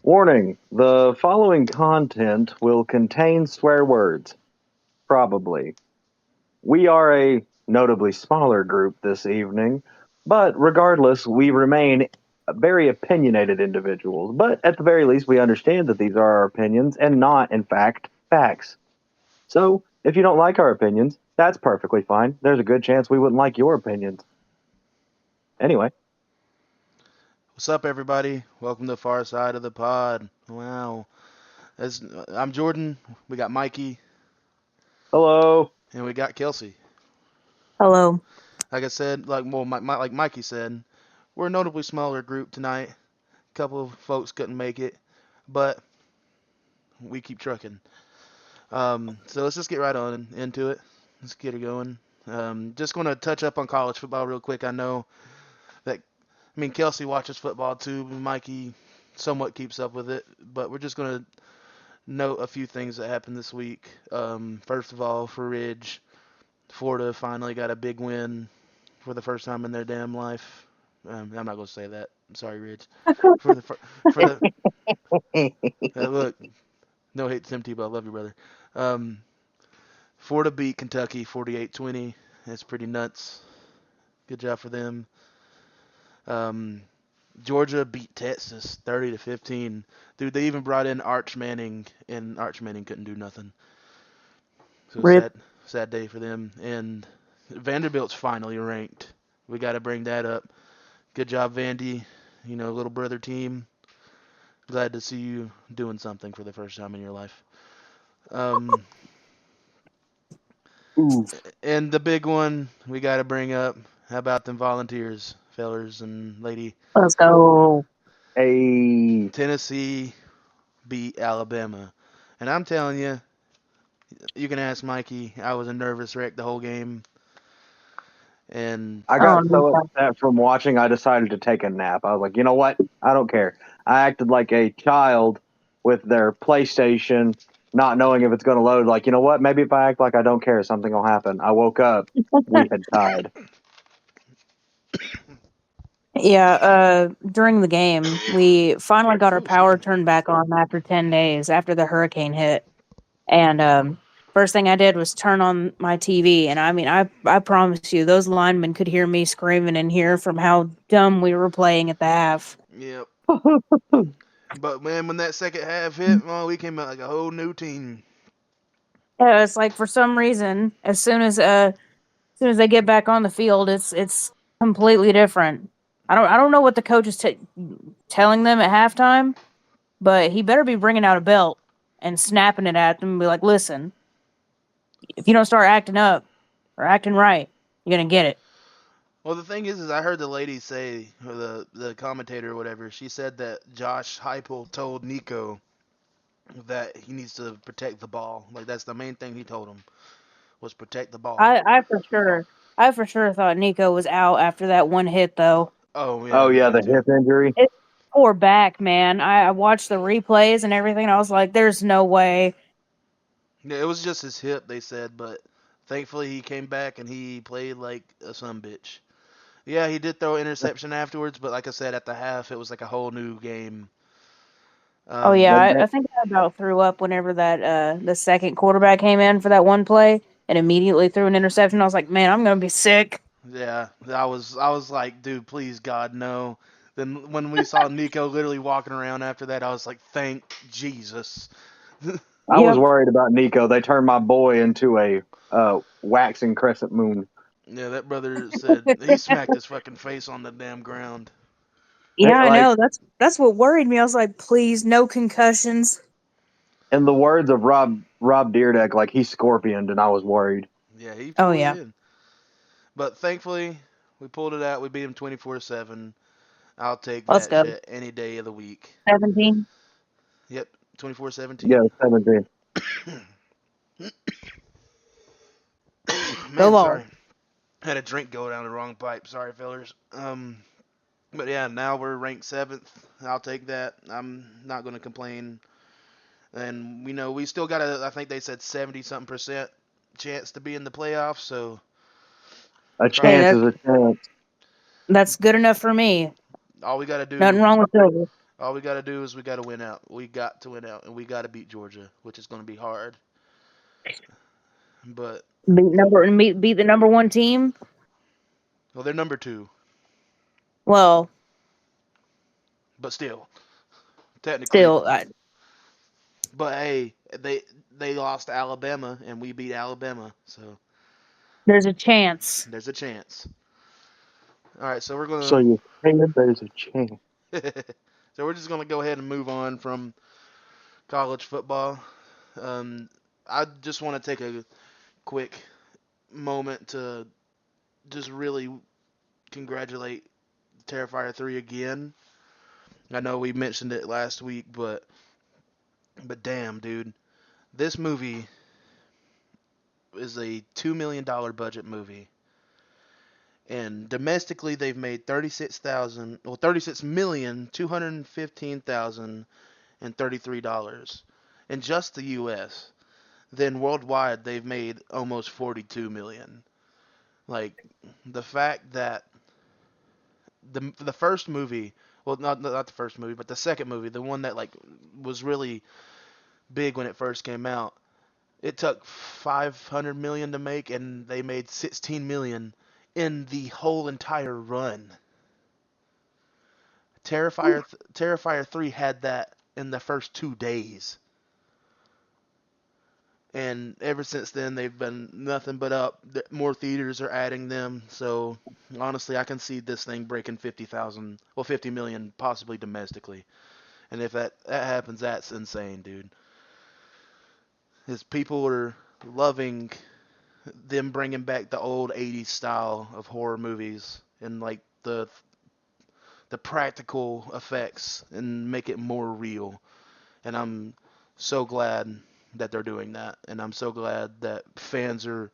Warning, the following content will contain swear words. Probably. We are a notably smaller group this evening, but regardless, we remain very opinionated individuals. But at the very least, we understand that these are our opinions and not, in fact, facts. So, if you don't like our opinions, that's perfectly fine. There's a good chance we wouldn't like your opinions. Anyway, What's up, everybody? Welcome to Farside of the pod. Wow. I'm Jordan. We got Mikey hello. and we got Kelsey. Hello. Like I said, like Mikey said, we're a notably smaller group tonight. A couple of folks couldn't make it, but we keep trucking. So let's just get right on into it. Let's get it going. Just going to touch up on college football real quick. I know that, Kelsey watches football too. Mikey somewhat keeps up with it, but we're just going to note a few things that happened this week. First of all, for Ridge, Florida finally got a big win for the first time in their damn life. I'm not going to say that. I'm sorry, Ridge. For the for the look, no hate to Tim Tebow, I love you, brother. Um, Florida beat Kentucky 48-20. That's pretty nuts. Good job for them. Um, Georgia beat Texas 30-15. Dude, they even brought in Arch Manning, and Arch Manning couldn't do nothing. So Rip. sad day for them. And Vanderbilt's finally ranked. We got to bring that up. Good job, Vandy. Little brother team. Glad to see you doing something for the first time in your life. Um, Oof. and the big one we got to bring up. How about them Volunteers, fellers and lady? Let's go. A Tennessee beat Alabama. And I'm telling you, you can ask Mikey. I was a nervous wreck the whole game. And I Oh, got so Nika. upset from watching, I decided to take a nap. I was like, you know what? I don't care. I acted like a child with their PlayStation, not knowing if it's going to load. Like, you know what? Maybe if I act like I don't care, something will happen. I woke up. We had tied. Yeah, during the game, we finally got our power turned back on after 10 days after the hurricane hit. And first thing I did was turn on my TV. And I promise you, those linemen could hear me screaming in here from how dumb we were playing at the half. yep. But man, when that second half hit, we came out like a whole new team. Yeah, it's like for some reason, as soon as they get back on the field, it's completely different. I don't know what the coach is telling them at halftime, but he better be bringing out a belt and snapping it at them and be like, "Listen, if you don't start acting up or acting right, you're gonna get it." Well, the thing is I heard the lady say, or the commentator or whatever, she said that Josh Heupel told Nico that he needs to protect the ball. Like that's the main thing he told him was protect the ball. I for sure thought Nico was out after that one hit though. Oh yeah, Oh, me yeah, the too. hip injury. It poor back, man. I watched the replays and everything. And I was like, "There's no way." Yeah, it was just his hip, they said, but thankfully he came back and he played like a son bitch. Yeah, he did throw an interception afterwards, but like I said, at the half, it was like a whole new game. Oh yeah, Um, That, I that, think I about threw up whenever that the second quarterback came in for that one play and immediately threw an interception. I was like, man, I'm gonna be sick. yeah, I was like, dude, please God, no. Then when we saw Nico literally walking around after that, I was like, thank Jesus. I was Yep. worried about Nico. They turned my boy into a waxing crescent moon. Yeah, that brother said he smacked his fucking face on the damn ground. Yeah, I Like, know. That's what worried me. I was like, please, no concussions. in the words of Rob Deerdeck, like he scorpioned, and I was worried. Yeah, he Oh fully yeah, did. But thankfully, we pulled it out. We beat him 24-7. I'll take let's that go. shit any day of the week. 17. Yep, Yeah, 24-17. 17. Go Man, ball. sorry. Had a drink go down the wrong pipe. Sorry, fellers. But yeah, now we're ranked seventh. I'll take that. I'm not going to complain. And we still got I think they said 70 something percent chance to be in the playoffs. So A try. Hey, chance is a chance. that's good enough for me. All we got to Nothing do, wrong with silver. All we got to do is we got to win out. We got to win out, and we got to beat Georgia, which is going to be hard. But Beat the number one team. well, they're number 2, Well, but still, technically. still, But hey, they lost to Alabama, and we beat Alabama, so there's a chance. there's a chance. All right, so we're gonna So you think there's a chance? so we're just gonna go ahead and move on from college football. Um, I just want to take a quick moment to just really congratulate Terrifier 3 again. I know we mentioned it last week, but damn, dude, this movie is a $2 million budget movie, and domestically they've made 36,215,033 in just the U.S. Then worldwide they've made almost 42 million. Like the fact that the first movie, well, not the first movie, but the second movie, the one that like was really big when it first came out, it took 500 million to make, and they made 16 million in the whole entire run. Terrifier 3 had that in the first 2 days. And ever since then, they've been nothing but up. More theaters are adding them. So honestly, I can see this thing breaking 50,000, well, 50 million, possibly domestically. And if that happens, that's insane, dude. As people are loving them bringing back the old 80s style of horror movies and like the practical effects and make it more real. And I'm so glad that they're doing that. And I'm so glad that fans are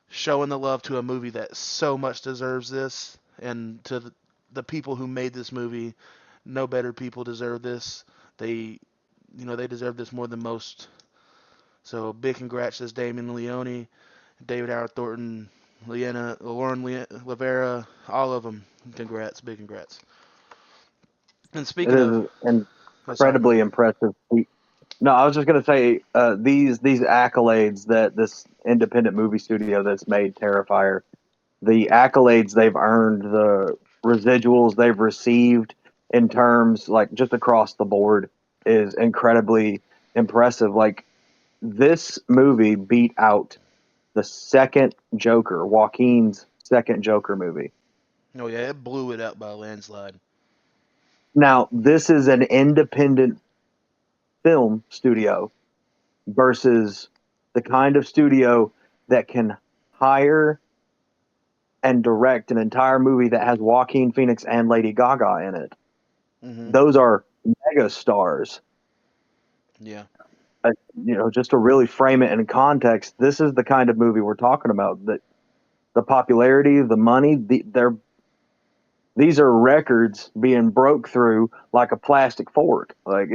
showing the love to a movie that so much deserves this. And to the people who made this movie, no better people deserve this. They deserve this more than most. So big congrats to Damon Leone, David Howard Thornton, Lauren Lavera, all of them. Congrats, big congrats. And It speaking of, is oh, sorry, go incredibly ahead. impressive. No, I was just going to say these accolades that this independent movie studio that's made Terrifier, the accolades they've earned, the residuals they've received in terms like just across the board is incredibly impressive. Like this movie beat out the second Joker, Joaquin's second Joker movie. Oh yeah, it blew it out by a landslide. Now, this is an independent film studio versus the kind of studio that can hire and direct an entire movie that has Joaquin Phoenix and Lady Gaga in it. Hmm. Those are mega stars. Yeah. Just to really frame it in context, this is the kind of movie we're talking about. That the popularity, the money, these are records being broke through like a plastic fork. Like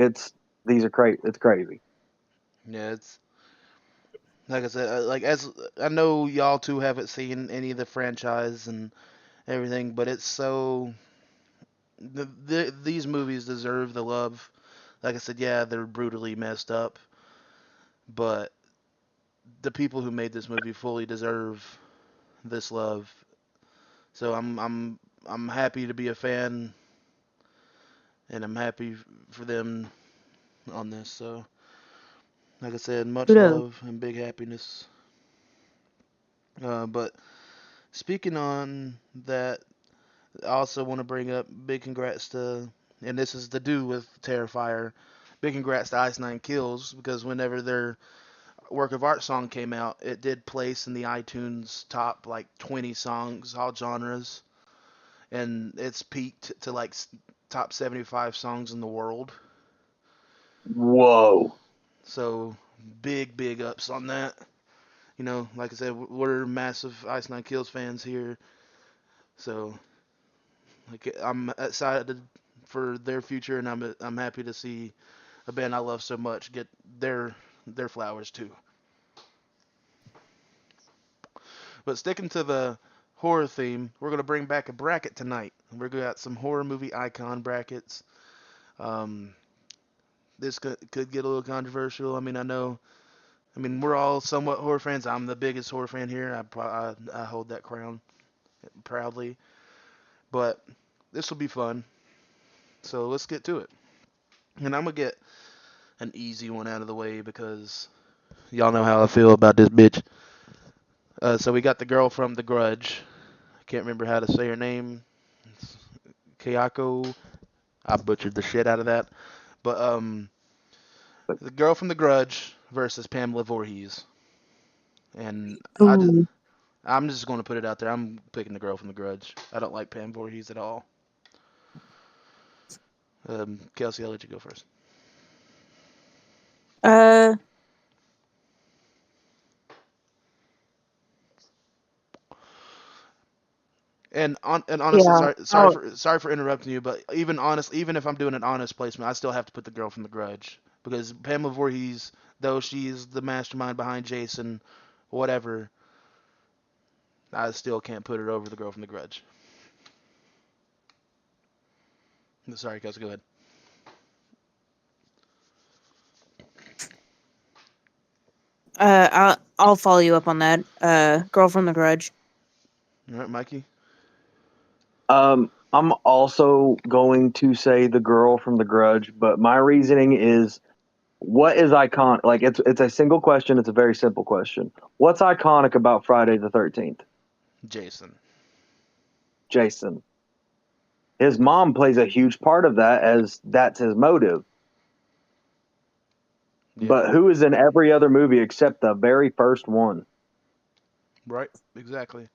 these are crazy. It's crazy. Yeah, it's like I said, like as I know y'all two haven't seen any of the franchise and everything, but it's so these movies deserve the love. Like I said, yeah, they're brutally messed up, but the people who made this movie fully deserve this love. So I'm happy to be a fan, and I'm happy for them on this. So like I said, much Kudos. love and big happiness. But speaking on that, I also want to bring up big congrats to, and this is to do with Terrifier. Big congrats to Ice Nine Kills because whenever their work of art song came out, it did place in the iTunes top like 20 songs, all genres, and it's peaked to like top 75 songs in the world. Whoa. So big ups on that. Like I said, we're massive Ice Nine Kills fans here, so like I'm excited for their future, and I'm happy to see a band I love so much get their flowers too. But sticking to the horror theme, we're gonna bring back a bracket tonight. We're gonna got some horror movie icon brackets. Um, this could get a little controversial. I mean, I know. I mean, we're all somewhat horror fans. I'm the biggest horror fan here. I hold that crown proudly. But this will be fun. So let's get to it. And I'm gonna get an easy one out of the way because y'all know how I feel about this bitch. So we got the girl from The Grudge. I can't remember how to say her name. It's Kayako. I butchered the shit out of that. But the girl from The Grudge versus Pamela Voorhees. And Ooh. I'm just going to put it out there. I'm picking the girl from The Grudge. I don't like Pam Voorhees at all. Kelsey, I'll let you go first. Uh, And honestly, yeah. Oh, sorry for interrupting you, but even if I'm doing an honest placement, I still have to put the girl from The Grudge because Pamela Voorhees, though she's the mastermind behind Jason, whatever, I still can't put her over the girl from The Grudge. Sorry, guys, go ahead. I'll follow you up on that. Girl from the Grudge. All right, Mikey. I'm also going to say the girl from The Grudge, but my reasoning is what is iconic? Like it's a single question. It's a very simple question. What's iconic about Friday the 13th? Jason. Jason. His mom plays a huge part of that as that's his motive. Yeah. But who is in every other movie except the very first one? Right. Exactly.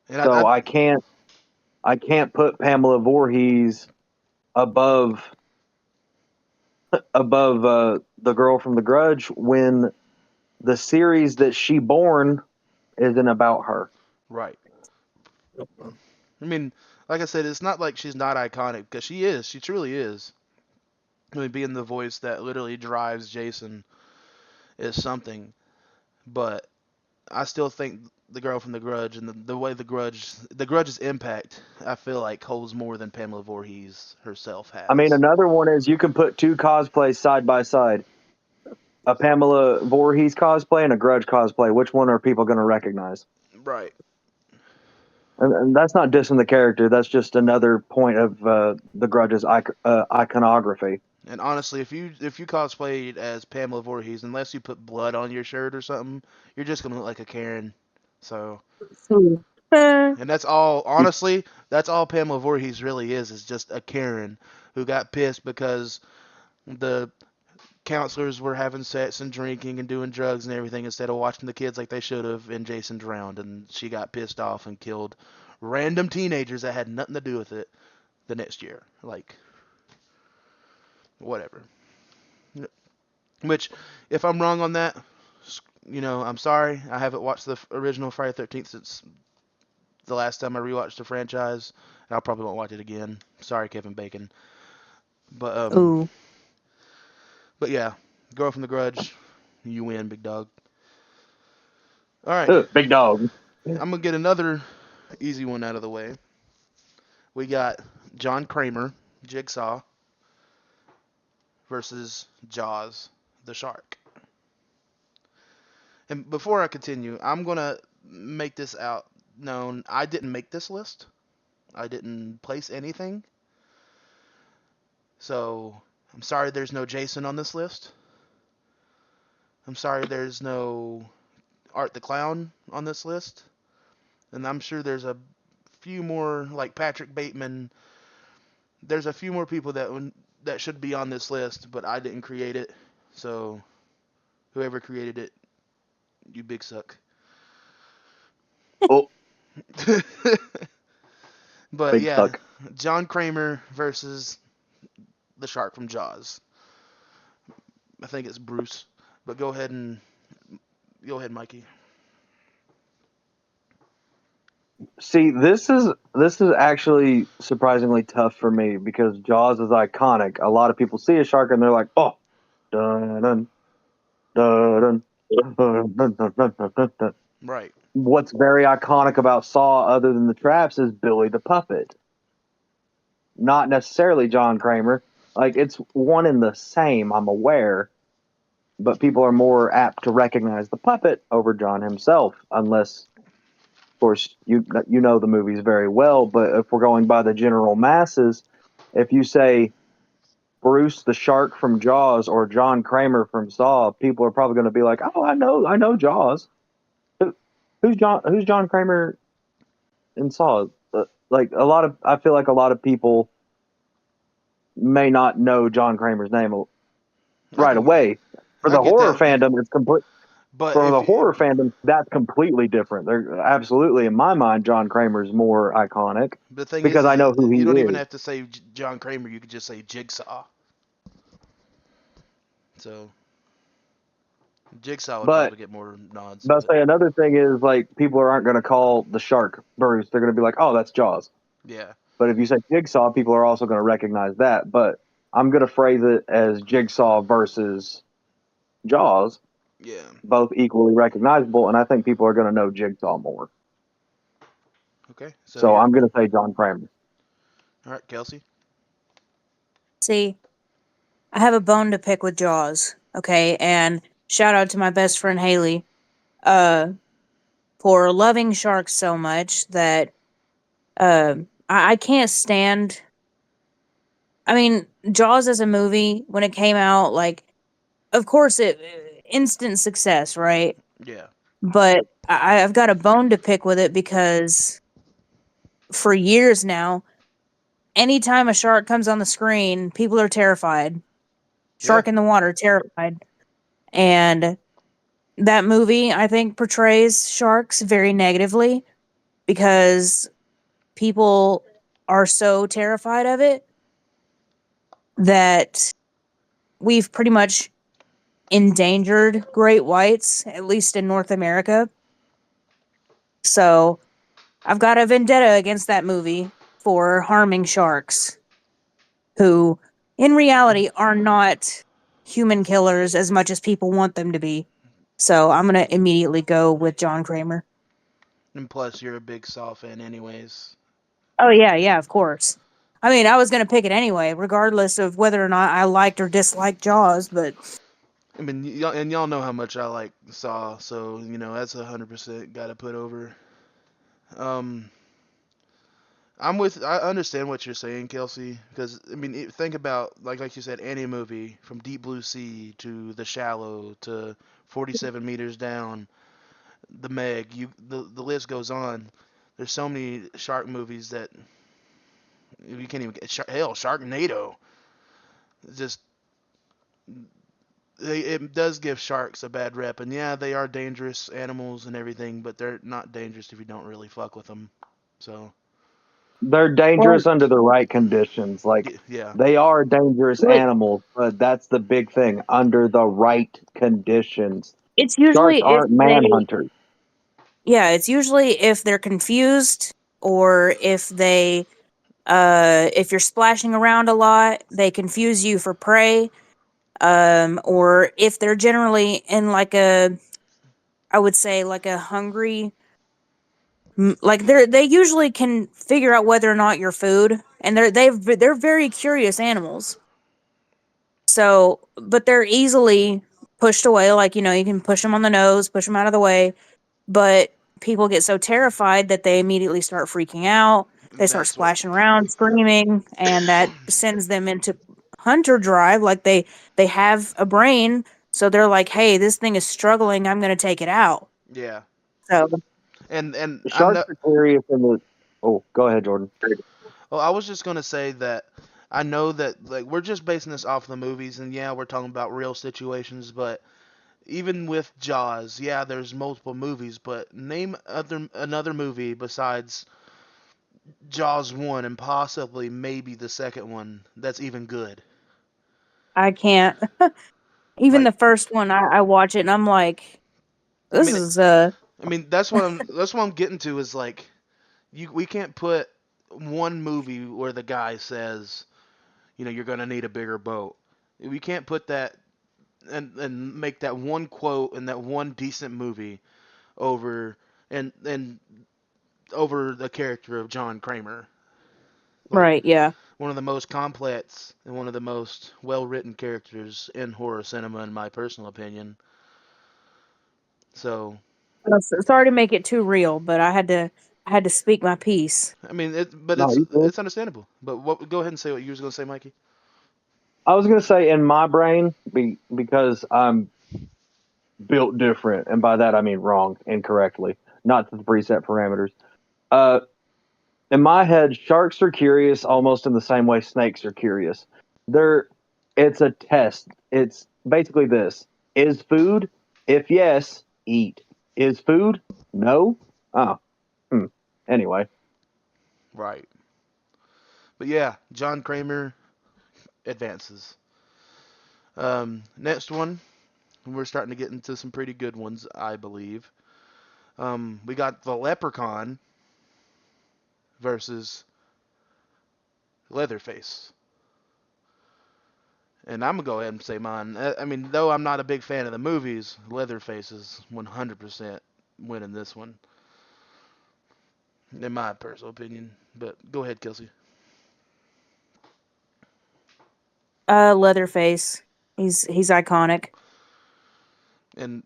And So I can't put Pamela Voorhees above the girl from The Grudge when the series that she born isn't about her. right. I mean, like I said, it's not like she's not iconic because she is. She truly is. I mean, being the voice that literally drives Jason is something. But I still think the girl from The Grudge and the way the Grudge's impact, I feel like holds more than Pamela Voorhees herself I mean, has. another one is you can put two cosplays side by side. A Pamela Voorhees cosplay and a Grudge cosplay. Which one are people going to recognize? Right. And that's not dissing the character. That's just another point of the Grudge's iconography. And honestly, if you cosplayed as Pamela Voorhees, unless you put blood on your shirt or something, you're just gonna look like a Karen. So, Ooh. Eh. and that's all. Honestly, that's all Pamela Voorhees really is just a Karen who got pissed because the counselors were having sex and drinking and doing drugs and everything instead of watching the kids like they should have, and Jason drowned, and she got pissed off and killed random teenagers that had nothing to do with it the next year. Like, whatever. Which, if I'm wrong on that, I'm sorry. I haven't watched the original Friday 13th since the last time I rewatched the franchise, and I probably won't watch it again. Sorry, Kevin Bacon. But Ooh. but yeah, Girl from the Grudge, you win, big dog. All right, Big dog. I'm gonna get another easy one out of the way. We got John Kramer, Jigsaw, versus Jaws, the shark. And before I continue, I'm gonna make this out known. I didn't make this list. I didn't place anything. So I'm sorry there's no Jason on this list. I'm sorry there's no Art the Clown on this list. And I'm sure there's a few more, like Patrick Bateman. There's a few more people that should be on this list, but I didn't create it. So whoever created it, you big suck. Oh, But big yeah, suck. John Kramer versus the shark from Jaws. I think it's Bruce. But go ahead, Mikey. See, this is actually surprisingly tough for me because Jaws is iconic. A lot of people see a shark and they're like, "Oh, dun dun dun dun dun dun dun dun dun." Right. What's very iconic about Saw, other than the traps, is Billy the Puppet. Not necessarily John Kramer. Like it's one and the same, I'm aware, but people are more apt to recognize the puppet over John himself, unless, of course, you know the movies very well. But if we're going by the general masses, if you say Bruce the Shark from Jaws or John Kramer from Saw, people are probably going to be like, "Oh, I know Jaws. Who, who's John Kramer in Saw?" Like a lot of, I feel like a lot of people may not know John Kramer's name I right can away. For I the get horror that, fandom, it's complete. but For if the horror fandom, that's completely different. They're absolutely, in my mind, John Kramer's more iconic the thing because I is know who he you don't even is. have to say John Kramer. You could just say Jigsaw. So Jigsaw would But probably get more nods, I'll but say another thing is like people aren't going to call the shark Bruce. They're going to be like, "Oh, that's Jaws." yeah, But if you say Jigsaw, people are also going to recognize that. But I'm going to phrase it as Jigsaw versus Jaws, yeah. both equally recognizable, and I think people are going to know Jigsaw more. Okay, so So you're I'm going to say John Kramer. all right, Kelsey. See, I have a bone to pick with Jaws. Okay, and shout out to my best friend Haley, uh, for loving sharks so much that uh, I can't stand. I mean, Jaws as a movie when it came out, like, of course, it instant success, right? Yeah, But I've got a bone to pick with it because for years now, anytime a shark comes on the screen, people are terrified. yeah. Shark in the water, terrified. And that movie, I think, portrays sharks very negatively because people are so terrified of it that we've pretty much endangered great whites, at least in North America. So I've got a vendetta against that movie for harming sharks, who in reality are not human killers as much as people want them to be. So I'm going to immediately go with John Kramer. And plus, you're a big Saw fan, anyways. Oh, yeah, yeah, of course. I mean, I was going to pick it anyway, regardless of whether or not I liked or disliked Jaws, but I mean, y'all know how much I like Saw, so that's 100% got to put over. Um, I understand what you're saying, Kelsey, because I mean, think about like you said, any movie from Deep Blue Sea to The Shallow to 47 Meters Down, The Meg. The list goes on. There's so many shark movies that you can't even get. Hell, Sharknado. Just it does give sharks a bad rep, and yeah, they are dangerous animals and everything, but they're not dangerous if you don't really fuck with them. So They're well, dangerous under the right conditions. Like yeah, they are dangerous like, animals, but that's the big thing. Under the right conditions. it's Sharks usually if aren't they, manhunters. yeah, it's usually if they're confused or if you're splashing around a lot, they confuse you for prey. Or if they're generally in like I would say like a hungry, like they usually can figure out whether or not you're food, and they're very curious animals. So, but they're easily pushed away. Like you can push them on the nose, push them out of the way. But people get so terrified that they immediately start freaking out. They start that's what. splashing around, screaming, and that sends them into hunter drive. Like they have a brain, so they're like, "Hey, this thing is struggling. I'm going to take it out." Yeah, So, and I Sharks know. are curious in the. Oh, go ahead, Jordan. Well, I was just gonna say that I know that like we're just basing this off the movies, and yeah, we're talking about real situations, but even with Jaws, yeah, there's multiple movies, but name another movie besides Jaws 1 and possibly maybe the second one that's even good. I can't. Even Like the first one, I watch it and I'm like, I "This mean is I mean that's what I'm getting to is like we can't put one movie where the guy says, you're going to need a bigger boat. We can't put that and make that one quote and that one decent movie over and over the character of John Kramer. Like right." Yeah. one of the most complex and one of the most well-written characters in horror cinema, in my personal opinion. So, Sorry to make it too real, but I had to speak my piece. I mean, but No, you good. it's understandable. But go ahead and say what you was gonna say, Mikey. I was gonna say in my brain because I'm built different, and by that I mean wrong, incorrectly, not the preset parameters. Uh, in my head, sharks are curious almost in the same way snakes are curious. They're it's a test. It's basically this: is food? If yes, eat. Is food? No. Oh, hmm. Anyway, Right. But yeah, John Kramer advances. Next one, we're starting to get into some pretty good ones, I believe. We got the Leprechaun versus Leatherface. And I'm gonna go ahead and say mine. I mean, though I'm not a big fan of the movies, Leatherface is 100% winning this one, in my personal opinion. But go ahead, Kelsey. Leatherface. He's iconic. And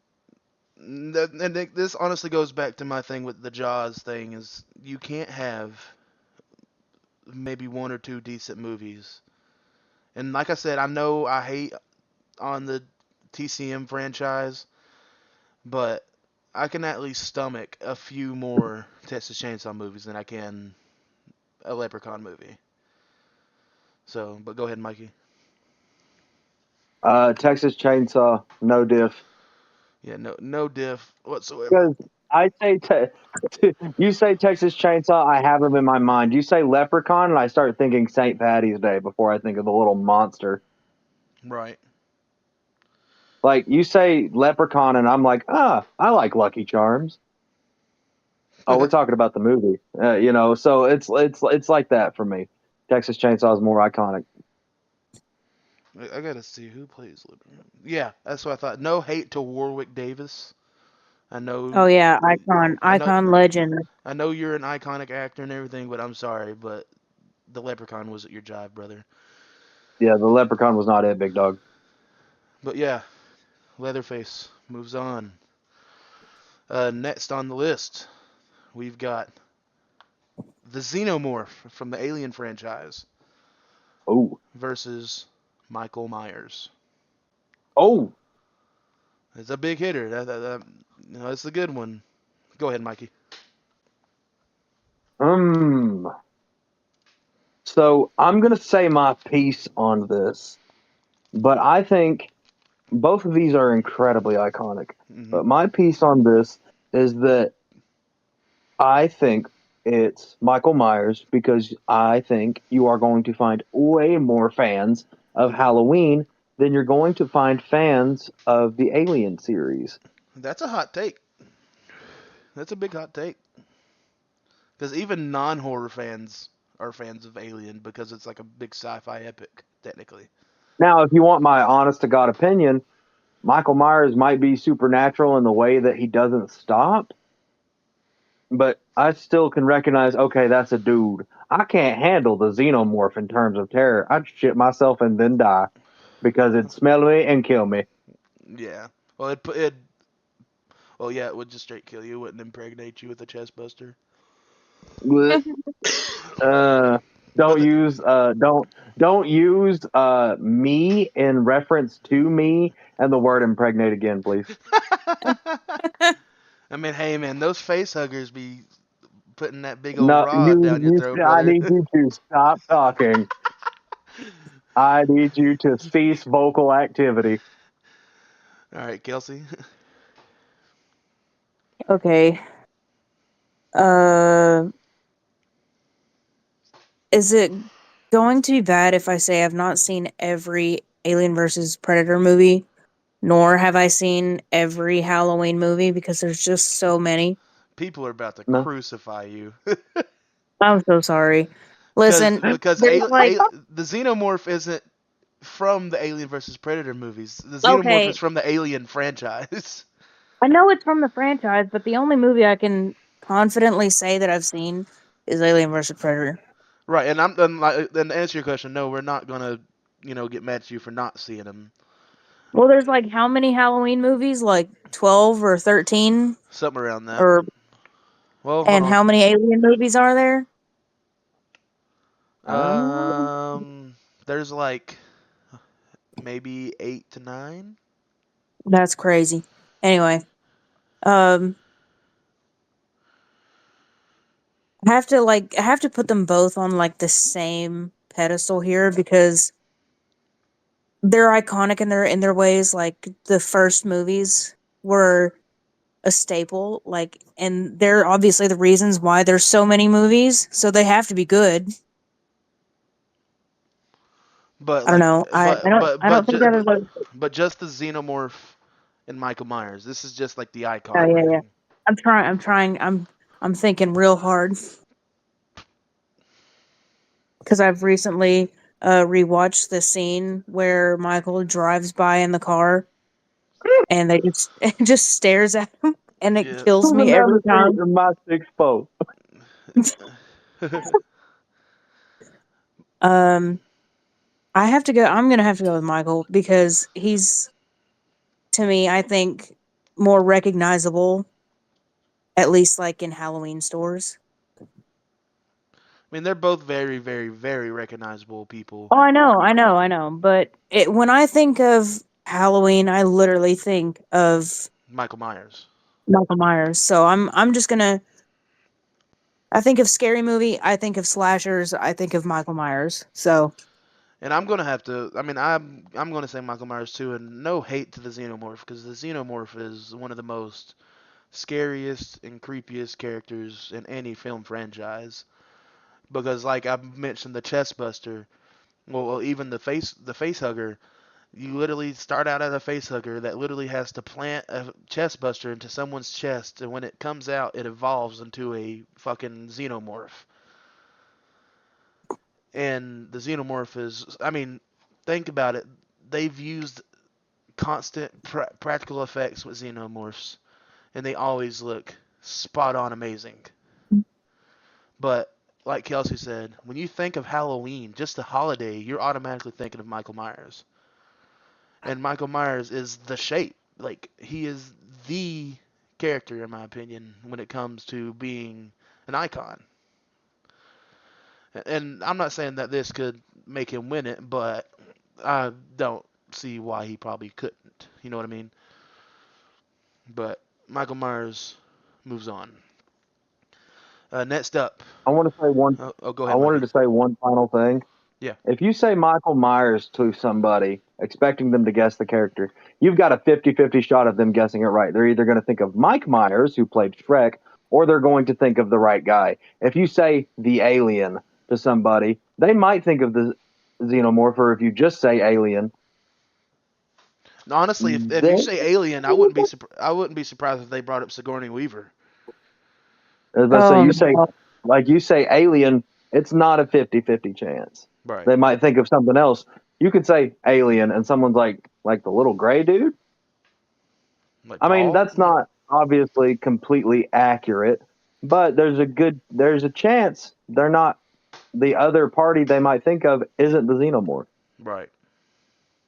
this honestly goes back to my thing with the Jaws thing: is you can't have maybe one or two decent movies. And like I said, I know I hate on the TCM franchise, but I can at least stomach a few more Texas Chainsaw movies than I can a Leprechaun movie. So, but go ahead, Mikey. Texas Chainsaw, no diff. Yeah, no diff whatsoever. Because I say you say Texas Chainsaw, I have them in my mind. You say Leprechaun, and I start thinking St. Patty's Day before I think of the little monster. Right. Like you say Leprechaun, and I'm like, I like Lucky Charms. Oh, we're talking about the movie, So it's like that for me. Texas Chainsaw is more iconic. I gotta see who plays Leprechaun. Yeah, that's what I thought. No hate to Warwick Davis. I Oh know, yeah, I know, icon, legend. I know you're an iconic actor and everything, but I'm sorry, but the Leprechaun was at your jive, brother. Yeah, the Leprechaun was not it, big dog. But yeah, Leatherface moves on. Next on the list, we've got the Xenomorph from the Alien franchise Oh, versus Michael Myers. oh, It's a big hitter. It's a good one. Go ahead, Mikey. um. So I'm gonna say my piece on this, but I think both of these are incredibly iconic. Hmm. But my piece on this is that I think it's Michael Myers because I think you are going to find way more fans of Halloween than you're going to find fans of the Alien series. That's a hot take. That's a big hot take. Because even non-horror fans are fans of Alien because it's like a big sci-fi epic, technically. Now, if you want my honest to God opinion, Michael Myers might be supernatural in the way that he doesn't stop, but I still can recognize, okay, that's a dude. I can't handle the xenomorph in terms of terror. I'd shit myself and then die because it'd smell me and kill me. Yeah. Well, it. Well, yeah, it would just straight kill you. It wouldn't impregnate you with a chest buster. Blech. Uh, But don't use me in reference to me and the word impregnate again, please. I mean, hey man, those face huggers be putting that big old No, rod down your throat, I brother. need you to stop talking. I need you to cease vocal activity. All right, Kelsey. Okay. Uh, is it going to be bad if I say I've not seen every Alien versus Predator movie, nor have I seen every Halloween movie because there's just so many? People are about to No, crucify you I'm so sorry. because Listen, there's like the xenomorph isn't from the Alien versus Predator movies. The xenomorph is okay, from the Alien franchise. I know it's from the franchise, but the only movie I can confidently say that I've seen is Alien versus Predator. Right, and to answer your question, no, we're not gonna, get mad at you for not seeing them. Well, there's like how many Halloween movies? Like 12 or 13? Something around that. Or Well, hold and on. how many Alien movies are there? Uh, There's like maybe 8 to 9. That's crazy. Anyway, um I have to put them both on like the same pedestal here because they're iconic in their ways. Like the first movies were a staple, like, and they're obviously the reasons why there's so many movies, so they have to be good. But I don't like, know. but but I don't but think ju- that but, is like. but just the xenomorph and Michael Myers. This is just like the Yeah, icon yeah, yeah. thing. I'm thinking real hard because I've recently rewatched the scene where Michael drives by in the car and they just it just stares at him and it Yeah. kills moving me down the every street time. in my 6'4". um I have to go I'm gonna have to go with Michael because he's, to me, I think, more recognizable, at least like in Halloween stores. I mean, they're both very, very, very recognizable people. Oh, I know. But when I think of Halloween, I literally think of Michael Myers. Michael Myers. So I'm just gonna. I think of scary movie. I think of slashers. I think of Michael Myers. So And I'm gonna have to. I mean, I'm gonna say Michael Myers too, and no hate to the xenomorph because the xenomorph is one of the most scariest and creepiest characters in any film franchise. Because, like I mentioned, the chest buster, well, even the face hugger. You literally start out as a face hugger that literally has to plant a chest buster into someone's chest, and when it comes out, it evolves into a fucking xenomorph. And the xenomorph is, I mean, think about it. They've used constant practical effects with xenomorphs, and they always look spot on amazing. But like Kelsey said, when you think of Halloween, just the holiday, you're automatically thinking of Michael Myers. And Michael Myers is the shape. Like he is the character, in my opinion, when it comes to being an icon. And I'm not saying that this could make him win it, but I don't see why he probably couldn't. You know what I mean? But Michael Myers moves on. Next up. I want to say one. Go I ahead, wanted Mikey. to say one final thing. Yeah. If you say Michael Myers to somebody, expecting them to guess the character, you've got a 50-50 shot of them guessing it right. They're either going to think of Mike Myers, who played Shrek, or they're going to think of the right guy. If you say the alien to somebody, they might think of the xenomorph, or if you just say alien, Honestly, if you they, say Alien, I wouldn't be surprised if they brought up Sigourney Weaver. as I say, oh you say, no. like you say alien, it's not a 50-50 chance. Right. They might think of something else. You could say alien, and someone's like the little gray dude. Like I mean, Paul. that's not obviously completely accurate, but there's a chance they're not the other party they might think of isn't the xenomorph. Right.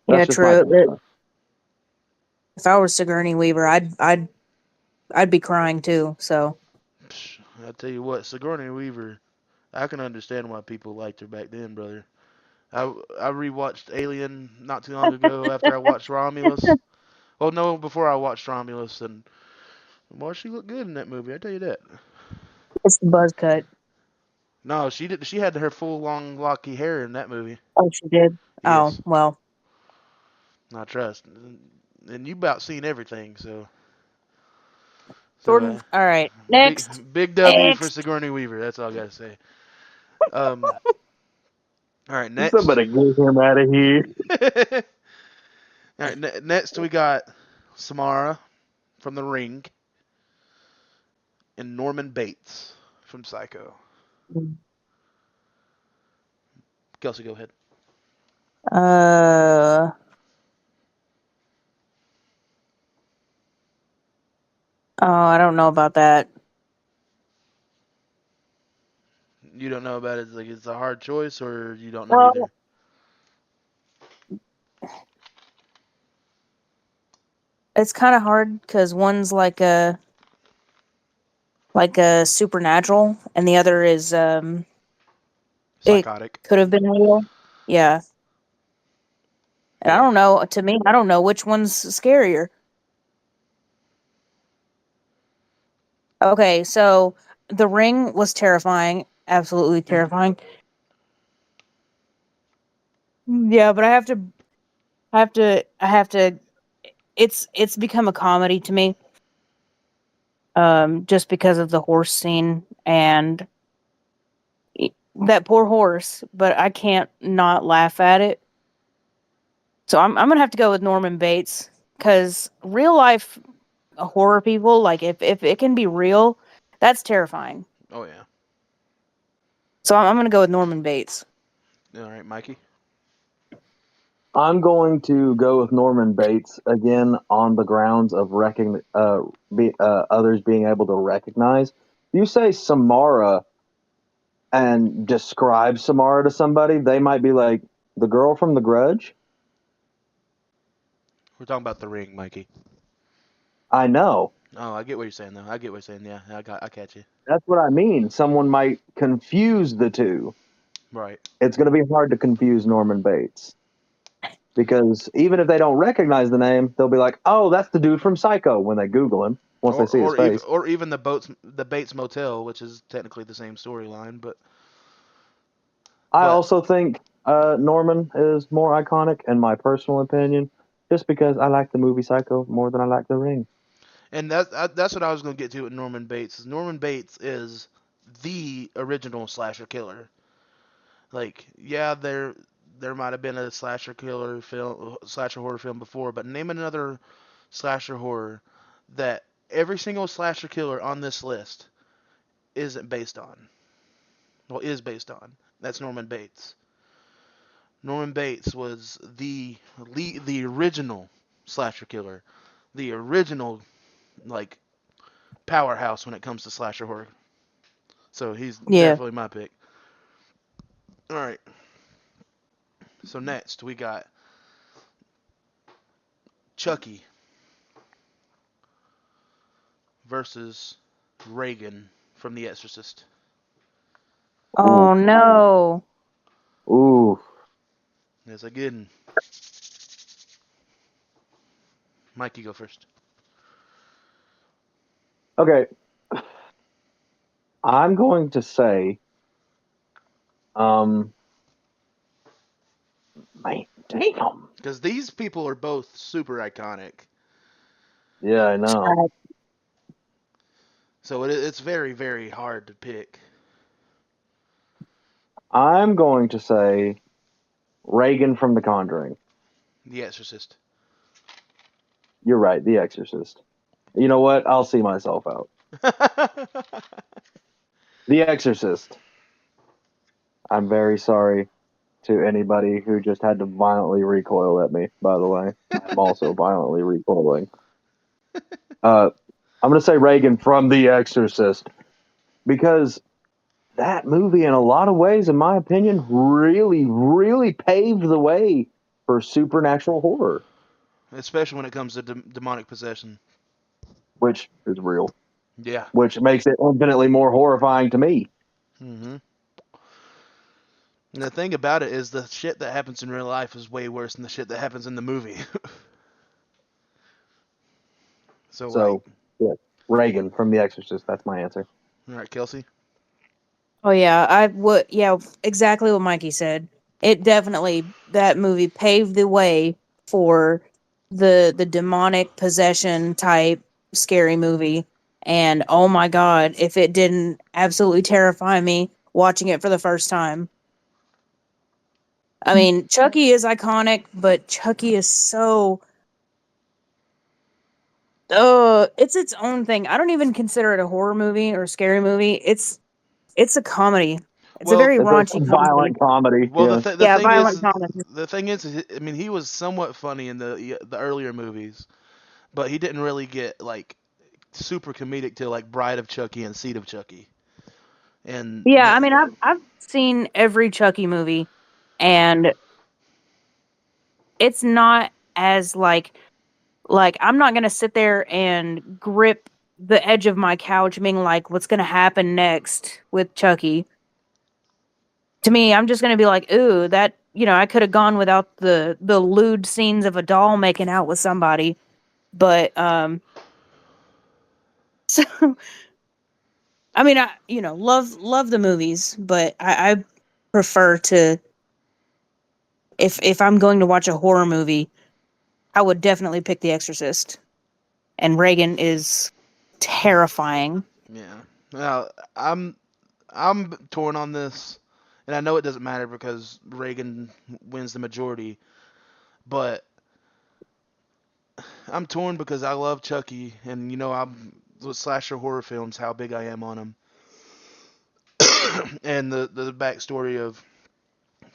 That's Yeah, just my true. two cents. If I were Sigourney Weaver, I'd be crying too. So Psh, I tell you what, Sigourney Weaver. I can understand why people liked her back then, brother. I rewatched Alien not too long ago after I watched Romulus. Well, no, before I watched Romulus, and boy, she looked good in that movie. I tell you that. it's the buzz cut. No, she did. She had her full long locky hair in that movie. Oh, she did. Oh Yes, well. I trust. And you about seen everything, so Jordan. All right. big Next. big W for Next. Sigourney Weaver. That's all I gotta say. Um. All right, next. Somebody get him out of here. All right, next we got Samara from The Ring and Norman Bates from Psycho. Kelsey, go ahead. Uh. Oh, I don't know about that. You don't know about it. Like it's a hard choice, or you don't know Well, either. it's kind of hard because one's like a supernatural, and the other is it Psychotic. could have been real. Yeah, and I Yeah. don't know. To me, I don't know which one's scarier. Okay, so The Ring was terrifying, absolutely terrifying. Yeah, but I have to. It's become a comedy to me, just because of the horse scene and that poor horse. But I can't not laugh at it. So I'm gonna have to go with Norman Bates because real life horror people, like if it can be real, that's terrifying. Oh yeah. So I'm gonna go with Norman Bates. All right, Mikey. I'm going to go with Norman Bates again on the grounds of others being able to recognize. You say Samara and describe Samara to somebody, they might be like, the girl from The Grudge? We're talking about the ring, Mikey. I know. Oh, I get what you're saying though. I get what you're saying. Yeah, I catch you. That's what I mean. Someone might confuse the two. Right. It's going to be hard to confuse Norman Bates because even if they don't recognize the name, they'll be like, "Oh, that's the dude from Psycho" when they Google him once they see his face. Or even the Bates Motel, which is technically the same storyline, I but also think Norman is more iconic, in my personal opinion, just because I like the movie Psycho more than I like The Ring. and that's what I was going to get to with Norman Bates. Norman Bates is the original slasher killer. Like, yeah, there might have been a slasher horror film before, but name another slasher horror that every single slasher killer on this list isn't based on. Well, is based on. That's Norman Bates. Norman Bates was the original slasher killer, the original like powerhouse when it comes to slasher horror. So he's Yeah. definitely my pick. All right. So next we got Chucky versus Reagan from The Exorcist. Ooh, Oh no. ooh. That's a good one. Mikey, go first. Okay, I'm going to say, um, man, damn. Because these people are both super iconic. Yeah, I know. So it's very, very hard to pick. I'm going to say Reagan from The Conjuring. The Exorcist. You're right, The Exorcist. You know what? I'll see myself out. The Exorcist. I'm very sorry to anybody who just had to violently recoil at me, by the way. I'm also violently recoiling. Uh, I'm going to say Reagan from The Exorcist because that movie, in a lot of ways, in my opinion, really, really paved the way for supernatural horror, Especially when it comes to demonic possession. which is real, Yeah. which makes it infinitely more horrifying to me. hmm And the thing about it is the shit that happens in real life is way worse than the shit that happens in the movie. So, like, So, yeah, Reagan from The Exorcist. That's my answer. all right, Kelsey. Oh yeah, I would. Yeah, exactly what Mikey said. It definitely that movie paved the way for the demonic possession type scary movie. And oh my god, if it didn't absolutely terrify me watching it for the first time. I mean, Chucky is iconic, but Chucky is so it's its own thing. I don't even consider it a horror movie or a scary movie. It's a comedy. It's a Well, very It's a raunchy comedy. violent comedy. well, Yeah. the Yeah, thing violent is, comedy. I mean, he was somewhat funny in the earlier movies, but he didn't really get like super comedic till like Bride of Chucky and Seed of Chucky. And Yeah, I mean, I've seen every Chucky movie, and it's not as like I'm not gonna sit there and grip the edge of my couch, being like, "What's gonna happen next with Chucky?" To me, I'm just gonna be like, "Ooh, that I could have gone without the lewd scenes of a doll making out with somebody." But so I mean, I love the movies, but I prefer to if I'm going to watch a horror movie, I would definitely pick The Exorcist. And Reagan is terrifying. yeah. Now I'm torn on this, and I know it doesn't matter because Reagan wins the majority. But I'm torn because I love Chucky, and I'm with slasher horror films how big I am on them, and the backstory of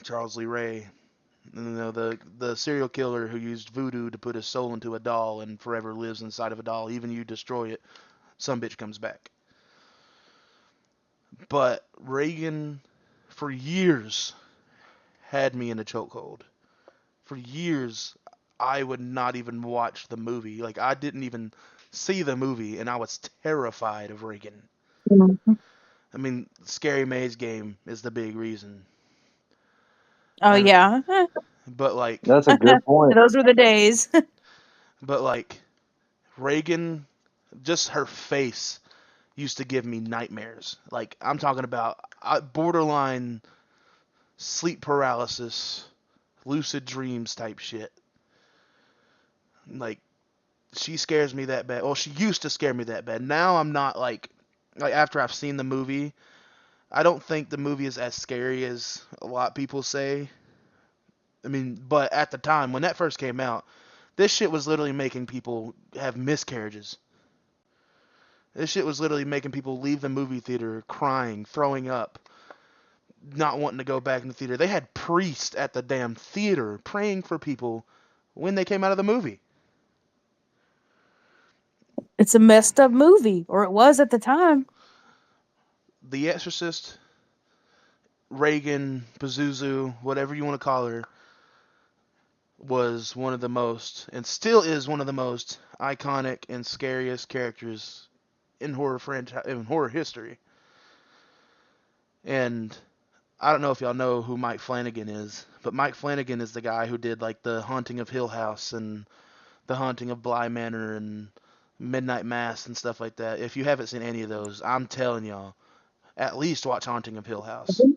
Charles Lee Ray, the serial killer who used voodoo to put his soul into a doll and forever lives inside of a doll. Even you destroy it, some bitch comes back. But Reagan, for years, had me in a chokehold. For years, I would not even watch the movie. Like, I didn't even see the movie, and I was terrified of Reagan. Mhm. I mean, Scary Maze game is the big reason. Oh I, yeah. but like, That's a good point. Those were the days. but like, Reagan, just her face used to give me nightmares. Like, I'm talking about borderline sleep paralysis, lucid dreams type shit. Like, she scares me that bad. Well, she used to scare me that bad. Now I'm not like after I've seen the movie, I don't think the movie is as scary as a lot of people say. I mean, but at the time when that first came out, this shit was literally making people have miscarriages. This shit was literally making people leave the movie theater crying, throwing up, not wanting to go back in the theater. They had priests at the damn theater praying for people when they came out of the movie. It's a messed up movie, or it was at the time. The Exorcist, Reagan, Pazuzu, whatever you want to call her, was one of the most, and still is one of the most iconic and scariest characters in horror history. And I don't know if y'all know who Mike Flanagan is, but Mike Flanagan is the guy who did like the Haunting of Hill House and the Haunting of Bly Manor and Midnight Mass and stuff like that. If you haven't seen any of those, I'm telling y'all, at least watch Haunting of Hill House.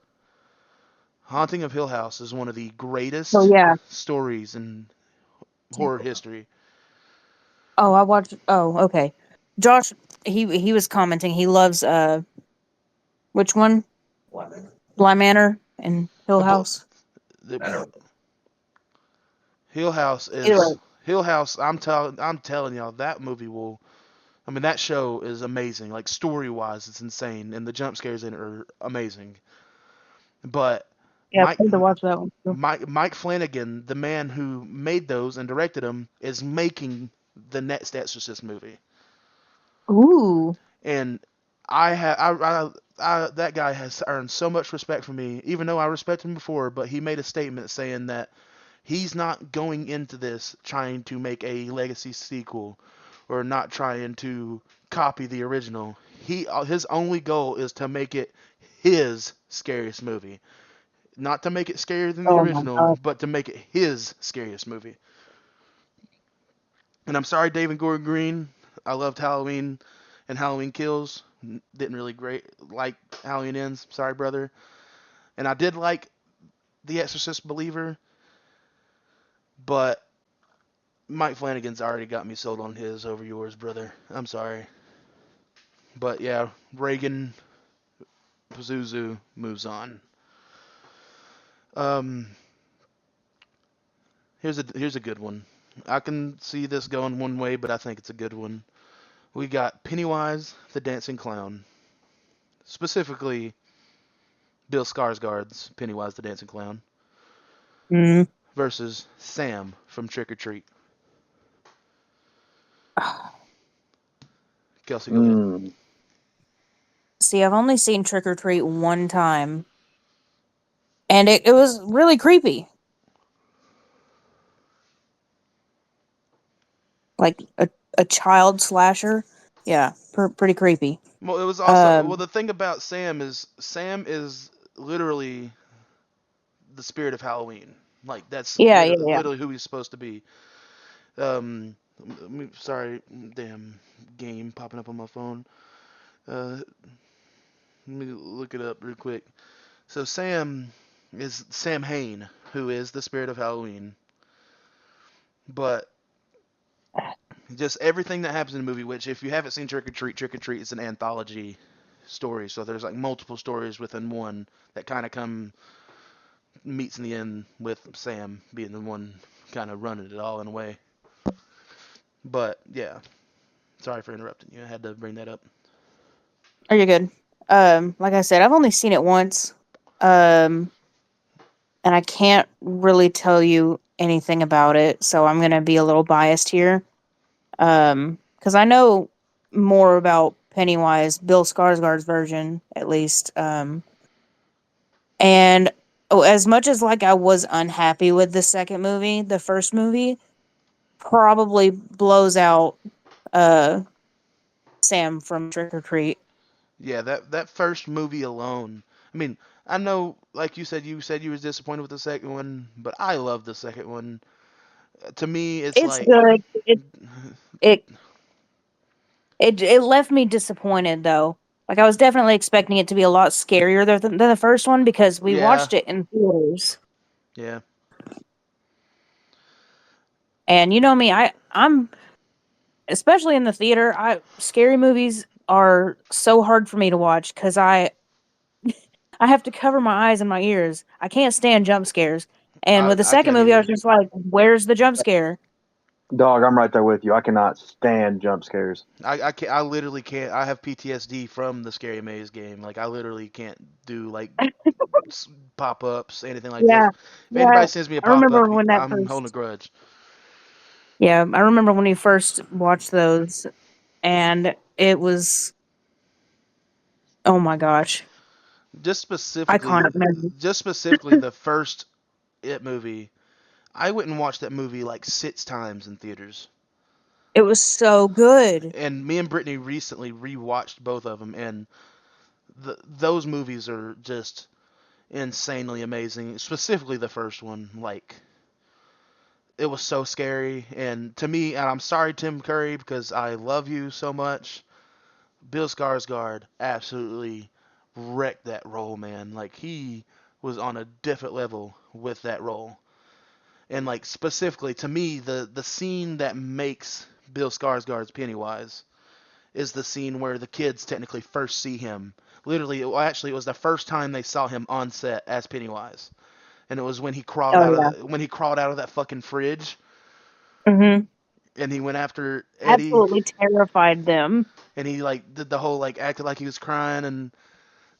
Haunting of Hill House is one of the Oh greatest yeah. stories in horror history. Oh, I watched. Oh, okay. Josh, he was commenting. He loves which one? Bly Manor and Hill House. The Hill House Either is way. Hill House. I'm telling y'all that movie will. I mean that show is amazing. Like story wise, it's insane, and the jump scares in it are amazing. But Yeah, Mike I need to watch that one too. Mike Flanagan, the man who made those and directed them, is making the next Exorcist movie. Ooh. And that guy has earned so much respect from me, even though I respected him before. But he made a statement saying that he's not going into this trying to make a legacy sequel or not trying to copy the original. His only goal is to make it his scariest movie. Not to make it scarier than the Oh my original, god. but to make it his scariest movie. And I'm sorry, David Gordon Green. I loved Halloween and Halloween Kills. Didn't really great like Halloween Ends. Sorry, brother. And I did like The Exorcist Believer, but Mike Flanagan's already got me sold on his over yours, brother. I'm sorry. But yeah, Reagan Pazuzu moves on. Um, here's a good one. I can see this going one way, but I think it's a good one. We got Pennywise the Dancing Clown. Specifically, Bill Skarsgård's Pennywise the Dancing Clown Mm. versus Sam from Trick or Treat. Kelsey, go ahead. Mm. See, I've only seen Trick or Treat one time, and it was really creepy. Like a child slasher. Yeah, pretty creepy. Well, it was also Um, the thing about Sam is literally the spirit of Halloween. Like that's yeah, yeah, yeah. literally who he's supposed to be. Um, sorry, damn game popping up on my phone. Uh, let me look it up real quick. So Sam is Sam Hain, who is the spirit of Halloween. But just everything that happens in the movie, which if you haven't seen Trick or Treat is an anthology story. So there's like multiple stories within one that kind of come meets in the end with Sam being the one kind of running it all in a way. But yeah, sorry for interrupting you. I had to bring that up. Are you good? Like I said, I've only seen it once. Um, and I can't really tell you anything about it, so I'm gonna be a little biased here. Because I know more about Pennywise, Bill Skarsgård's version, at least. And oh, as much as like I was unhappy with the second movie, the first movie probably blows out uh Sam from Trick or Treat. Yeah, that first movie alone. I mean, I know, like you said you was disappointed with the second one, but I love the second one. To me, it's It's like, good. It it left me disappointed though. Like I was definitely expecting it to be a lot scarier than the first one because we yeah, watched it in theaters. yeah. And you know me, I'm especially in the theater, I scary movies are so hard for me to watch cuz I have to cover my eyes and my ears. I can't stand jump scares. And with the I second can't movie I either. was just like, where's the jump scare? Dog, I'm right there with you. I cannot stand jump scares. I can't. I literally can't. I have PTSD from the Scary Maze game. Like I literally can't do like pop ups, anything like this. Yeah. If Yeah. anybody sends me a I pop remember up, when that I'm holding a first grudge. Yeah, I remember when we first watched those and it was oh my gosh, Just specifically, iconic memory. just specifically the first It movie. I went and watched that movie like 6 times in theaters. It was so good. And me and Brittany recently rewatched both of them, and those movies are just insanely amazing. Specifically the first one, like it was so scary. And to me, and I'm sorry, Tim Curry, because I love you so much. Bill Skarsgård absolutely wrecked that role, man. Like he was on a different level with that role. And like specifically to me, the scene that makes Bill Skarsgård's Pennywise is the scene where the kids technically first see him. Literally, well, actually, it was the first time they saw him on set as Pennywise, and it was when he crawled Oh out of yeah. when he crawled out of that fucking fridge, Mhm. and he went after Eddie, Absolutely terrified them. and he like did the whole like acted like he was crying, and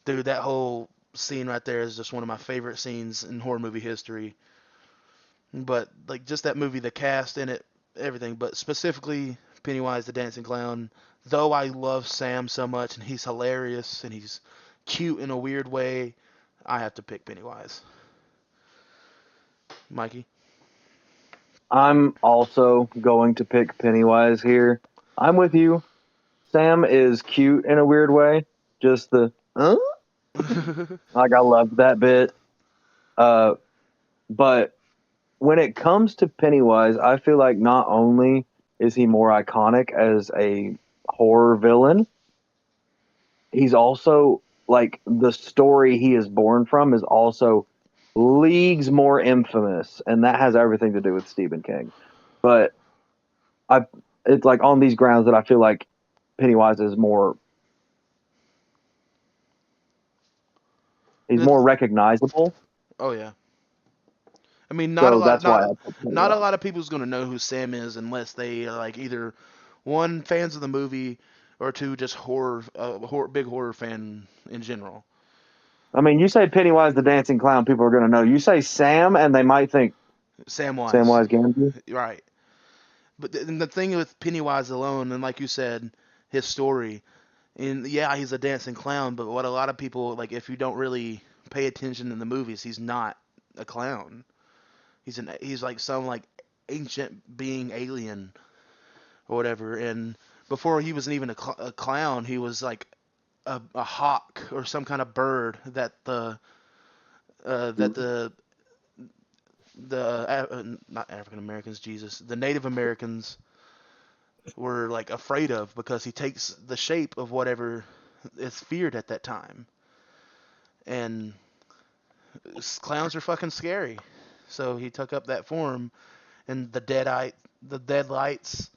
dude, that whole scene right there is just one of my favorite scenes in horror movie history. But like just that movie, the cast in it, everything, but specifically Pennywise the Dancing Clown. Though I love Sam so much and he's hilarious and he's cute in a weird way, I have to pick Pennywise. Mikey. I'm also going to pick Pennywise here. I'm with you. Sam is cute in a weird way. Just the like I love that bit. Uh, but when it comes to Pennywise, I feel like not only is he more iconic as a horror villain, he's also like the story he is born from is also leagues more infamous, and that has everything to do with Stephen King. But I, it's like on these grounds that I feel like Pennywise is more he's more recognizable. Oh yeah. I mean, So that's why I put not a Pennywise. lot of people's gonna know who Sam is unless they are like either one fans of the movie or two just big horror fan in general. I mean, you say Pennywise the dancing clown, people are going to know. You say Sam, and they might think Samwise, Samwise Gamgee. right? But the thing with Pennywise alone, and like you said, his story, And yeah, he's a dancing clown, but what a lot of people like, if you don't really pay attention in the movies, he's not a clown. He's like some like ancient being alien or whatever. And before he wasn't even a clown, he was like a hawk or some kind of bird that the not African Americans, Jesus, the Native Americans were like afraid of, because he takes the shape of whatever is feared at that time. And clowns are fucking scary. So he took up that form, and the dead lights,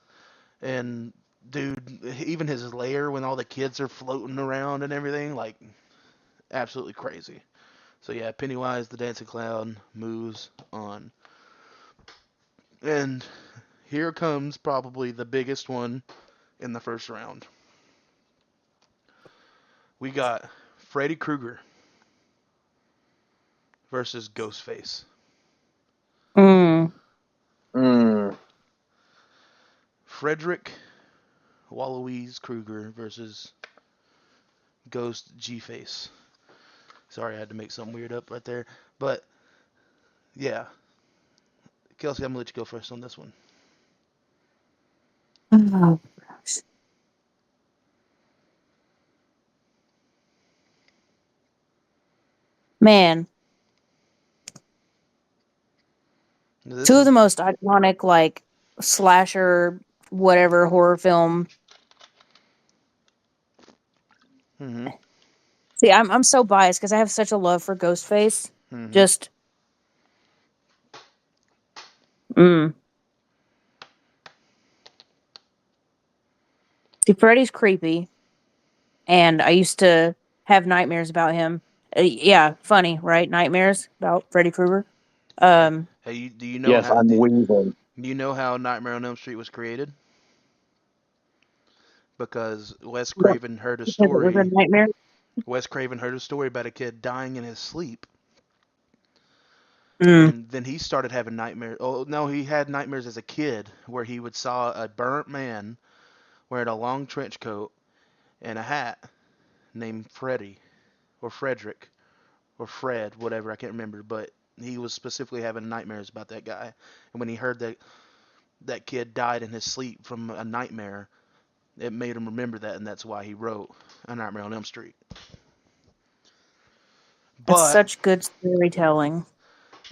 and dude, even his lair when all the kids are floating around and everything, like absolutely crazy. So yeah, Pennywise the dancing clown moves on. And here comes probably the biggest one in the first round. We got Freddy Krueger versus Ghostface. Mm. Mm. Frederick Wallace Krueger versus Ghost G-Face. Sorry, I had to make something weird up right there. But, yeah. Kelsey, I'm going to let you go first on this one. Oh, gosh. Man, This two of is... the most iconic, like, slasher, whatever, horror film. Mm-hmm. See, I'm so biased because I have such a love for Ghostface. Mm-hmm. Just, mm. See, Freddy's creepy, and I used to have nightmares about him. Yeah, funny, right? Nightmares about Freddy Krueger. Um, Hey, do you know Yes, how... I'm weaving. Do you know how Nightmare on Elm Street was created? Because Wes because Craven heard a it was a story. nightmare. Wes Craven heard a story about a kid dying in his sleep, Mm. and then he started having nightmares. Oh no, he had nightmares as a kid where he would saw a burnt man wearing a long trench coat and a hat named Freddy or Frederick or Fred, whatever, I can't remember, but he was specifically having nightmares about that guy. And when he heard that that kid died in his sleep from a nightmare, it made him remember that, and that's why he wrote A Nightmare on Elm Street. That's But such good storytelling.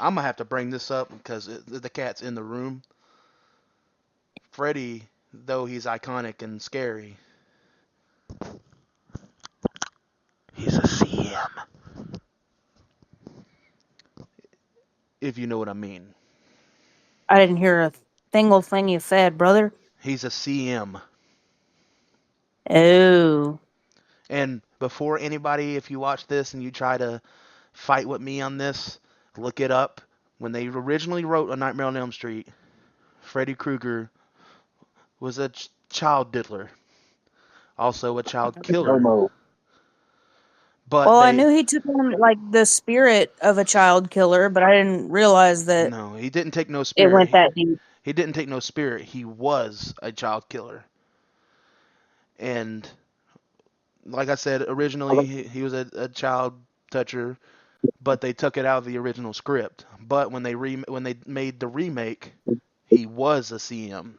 I'm gonna have to bring this up because the cat's in the room. Freddy, though he's iconic and scary, he's a CM, if you know what I mean. I didn't hear a single thing you said, brother. He's a CM. Oh, And before anybody, if you watch this and you try to fight with me on this, look it up. When they originally wrote A Nightmare on Elm Street, Freddy Krueger was a child diddler, also a child killer. Homo. But well, I they... knew he took on like the spirit of a child killer, but I didn't realize that No, he didn't take no it spirit. went that deep. He didn't take no spirit. He was a child killer. And like I said, originally he was a child toucher, but they took it out of the original script. But when when they made the remake, he was a CM.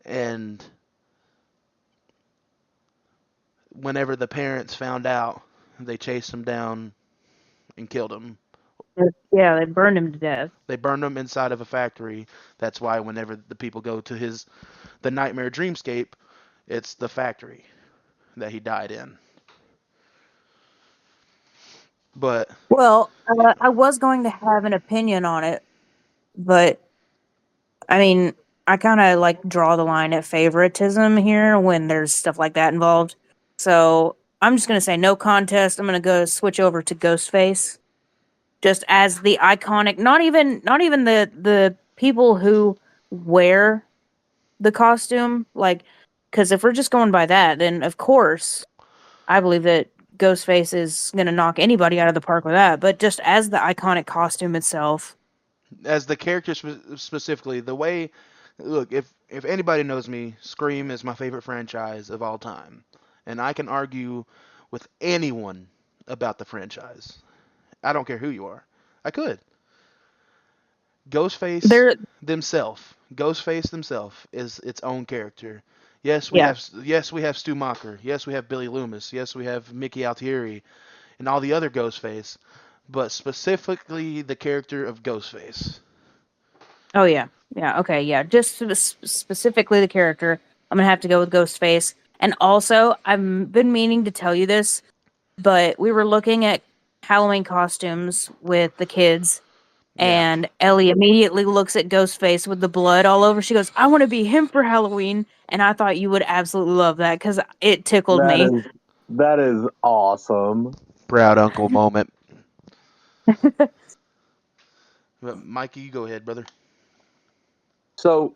And whenever the parents found out, they chased him down and killed him. Yeah, they burned him to death. They burned him inside of a factory. That's why whenever the people go to the nightmare dreamscape, it's the factory that he died in. But Well, I was going to have an opinion on it, but I mean, I kind of like draw the line at favoritism here when there's stuff like that involved. So I'm just gonna say no contest. I'm gonna go switch over to Ghostface, just as the iconic. Not even the people who wear the costume, like, because if we're just going by that, then of course I believe that Ghostface is gonna knock anybody out of the park with that. But just as the iconic costume itself, as the character specifically, the way, look, if anybody knows me, Scream is my favorite franchise of all time, and I can argue with anyone about the franchise. I don't care who you are. I could. Ghostface There, Ghostface themself is its own character. Yes, we yeah. have Stu Macher. Yes, we have Billy Loomis. Yes, we have Mickey Altieri and all the other Ghostface, but specifically the character of Ghostface. Oh yeah, yeah. Okay, yeah. Just specifically the character, I'm gonna have to go with Ghostface. And also, I've been meaning to tell you this, but we were looking at Halloween costumes with the kids, Yeah. and Ellie immediately looks at Ghostface with the blood all over. She goes, "I want to be him for Halloween," and I thought you would absolutely love that because it tickled That me. is awesome. Proud uncle moment. But Mikey, you go ahead, brother. So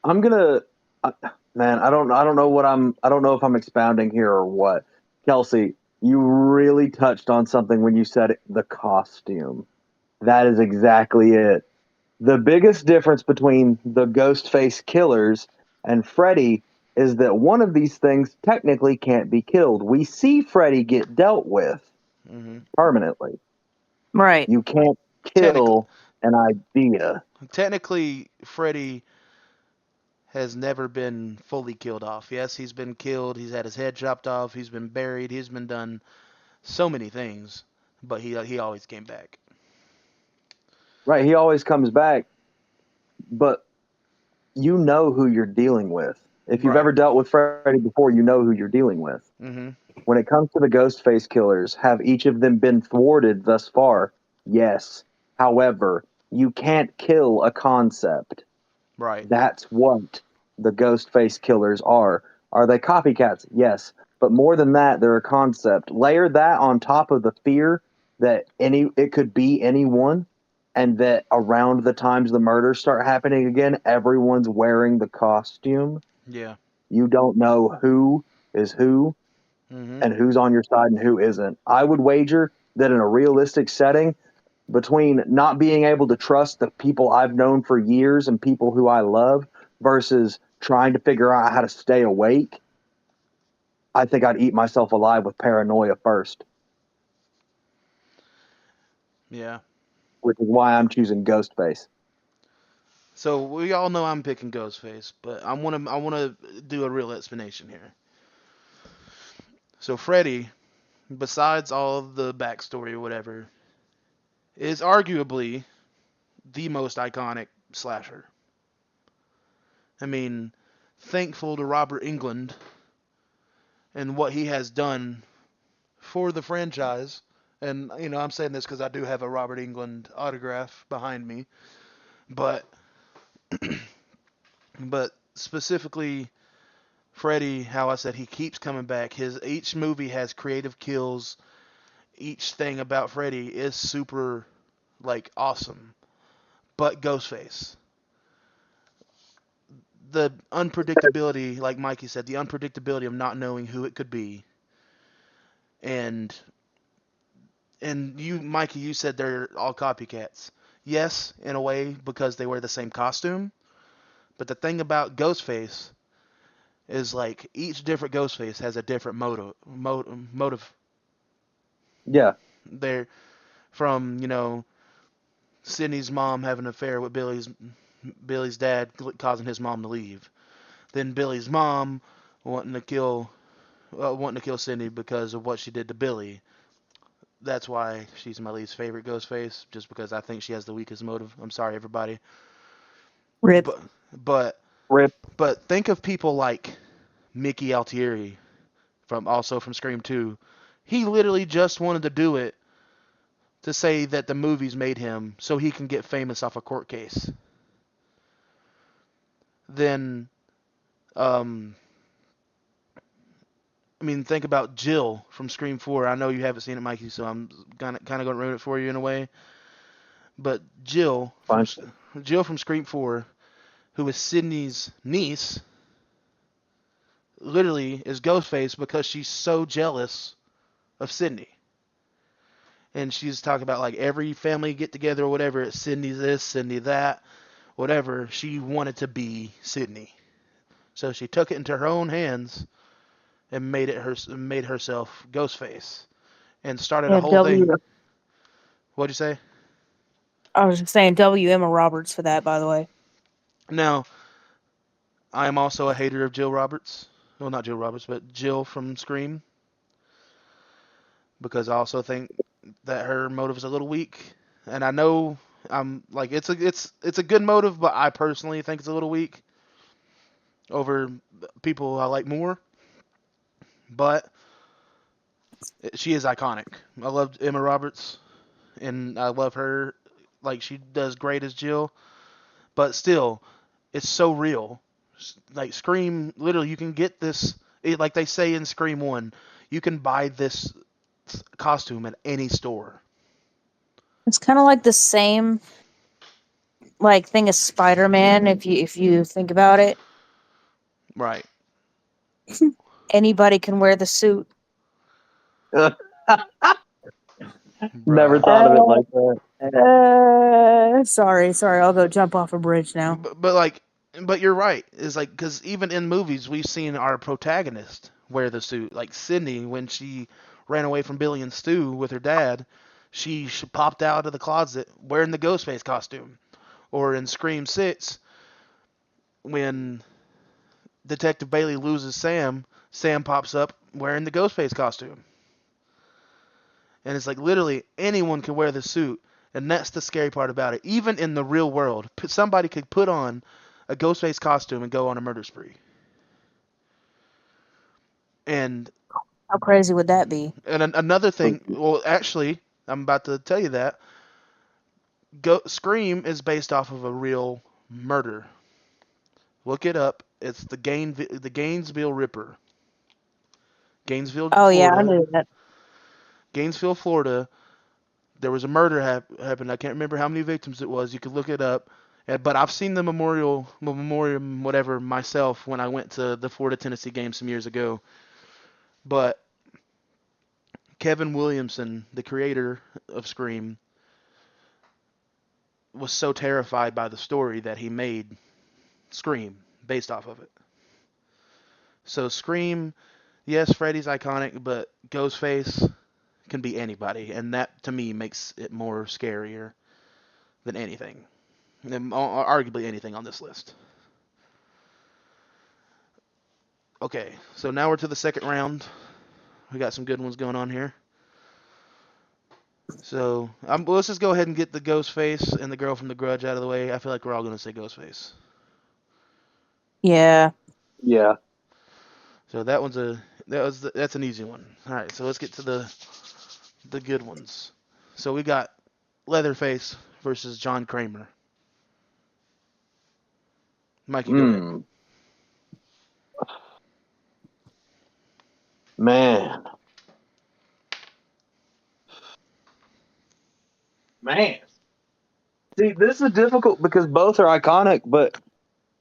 I'm gonna, uh, man. I don't know if I'm expounding here or what. Kelsey, you really touched on something when you said the costume. That is exactly it. The biggest difference between the Ghostface killers and Freddy is that one of these things technically can't be killed. We see Freddy get dealt with Hmm. permanently. Right. You can't Technically, kill an idea. technically, Freddy has never been fully killed off. Yes, he's been killed. He's had his head chopped off. He's been buried. He's been done so many things, but he always came back. Right? He always comes back, but you know who you're dealing with. If you've Right. ever dealt with Freddy before, you know who you're dealing with. Hmm. When it comes to the Ghostface killers, have each of them been thwarted thus far? Yes. However, you can't kill a concept. Right. That's what the Ghostface killers are. Are they copycats? Yes. But more than that, they're a concept. Layer that on top of the fear that it could be anyone, and that around the times the murders start happening again, everyone's wearing the costume. Yeah. You don't know who is who Hmm. and who's on your side and who isn't. I would wager that in a realistic setting, between not being able to trust the people I've known for years and people who I love versus trying to figure out how to stay awake, I think I'd eat myself alive with paranoia first, Yeah. which is why I'm choosing Ghostface. So we all know I'm picking Ghostface, but I wanna do a real explanation here. So Freddy, besides all of the backstory or whatever, is arguably the most iconic slasher. I mean, thankful to Robert Englund and what he has done for the franchise. And I'm saying this because I do have a Robert Englund autograph behind me, but but specifically Freddy, how I said he keeps coming back. His each movie has creative kills. Each thing about Freddy is super like awesome. But Ghostface, the unpredictability, like Mikey said, the unpredictability of not knowing who it could be, and you, Mikey, you said they're all copycats. Yes, in a way because they wear the same costume. But the thing about Ghostface is like each different Ghostface has a different motive. Yeah, They're from Sydney's mom having an affair with Billy's dad, causing his mom to leave. Then Billy's mom wanting to kill Sydney because of what she did to Billy. That's why she's my least favorite Ghostface, just because I think she has the weakest motive. I'm sorry, everybody, Rip. but but Rip. but think of people like Mickey Altieri from Scream 2. He literally just wanted to do it to say that the movies made him so he can get famous off a court case. Then um I mean, think about Jill from Scream 4. I know you haven't seen it, Mikey, so I'm kind of going to ruin it for you in a way. But Fine. Jill from Scream 4, who is Sydney's niece, literally is Ghostface because she's so jealous of Sydney. And she's talking about like every family get together or whatever. It's Sydney this, Sydney that, whatever. She wanted to be Sydney. So she took it into her own hands and made herself Ghostface and started a Yeah, whole W. thing. What'd you say? I was just saying W. Emma Roberts for that, by the way. Now, I am also a hater of Jill Roberts. Well, not Jill Roberts, but Jill from Scream, because I also think that her motive is a little weak. And I know I'm like it's a good motive, but I personally think it's a little weak over people I like more. But she is iconic. I love Emma Roberts, and I love her. Like she does great as Jill, but still, it's so real. Like Scream, literally, you can get this. Like they say in Scream One, you can buy this costume at any store. It's kind of like the same like thing as Spider-Man. If you think about it, Right. anybody can wear the suit. Never Bruh. thought of it like that. Sorry. I'll go jump off a bridge now. But like, but you're right. Is like because even in movies we've seen our protagonist wear the suit. Like Sydney when she ran away from Billy and Stu with her dad, she popped out of the closet wearing the Ghostface costume. Or in Scream Six when Detective Bailey loses Sam, Sam pops up wearing the Ghostface costume. And it's like literally anyone can wear the suit. And that's the scary part about it. Even in the real world, somebody could put on a Ghostface costume and go on a murder spree. And How crazy would that be? another thing, well, actually, I'm about to tell you that Scream is based off of a real murder. Look it up. It's the Gainesville Ripper. Gainesville, Oh yeah, I Florida. knew that. Gainesville, Florida. There was a murder happened. I can't remember how many victims it was. You could look it up. But I've seen the memorial, whatever, myself when I went to the Florida Tennessee game some years ago. But Kevin Williamson, the creator of Scream, was so terrified by the story that he made Scream based off of it. So Scream, yes, Freddy's iconic, but Ghostface can be anybody, and that to me makes it more scarier than anything, and arguably anything on this list. Okay, so now we're to the second round. We got some good ones going on here. So let's just go ahead and get the Ghostface and the girl from The Grudge out of the way. I feel like we're all gonna say Ghostface. Yeah. Yeah. So that's an easy one. All right, so let's get to the good ones. So we got Leatherface versus John Kramer. Mikey, go ahead. Man. Man. See, this is difficult because both are iconic, but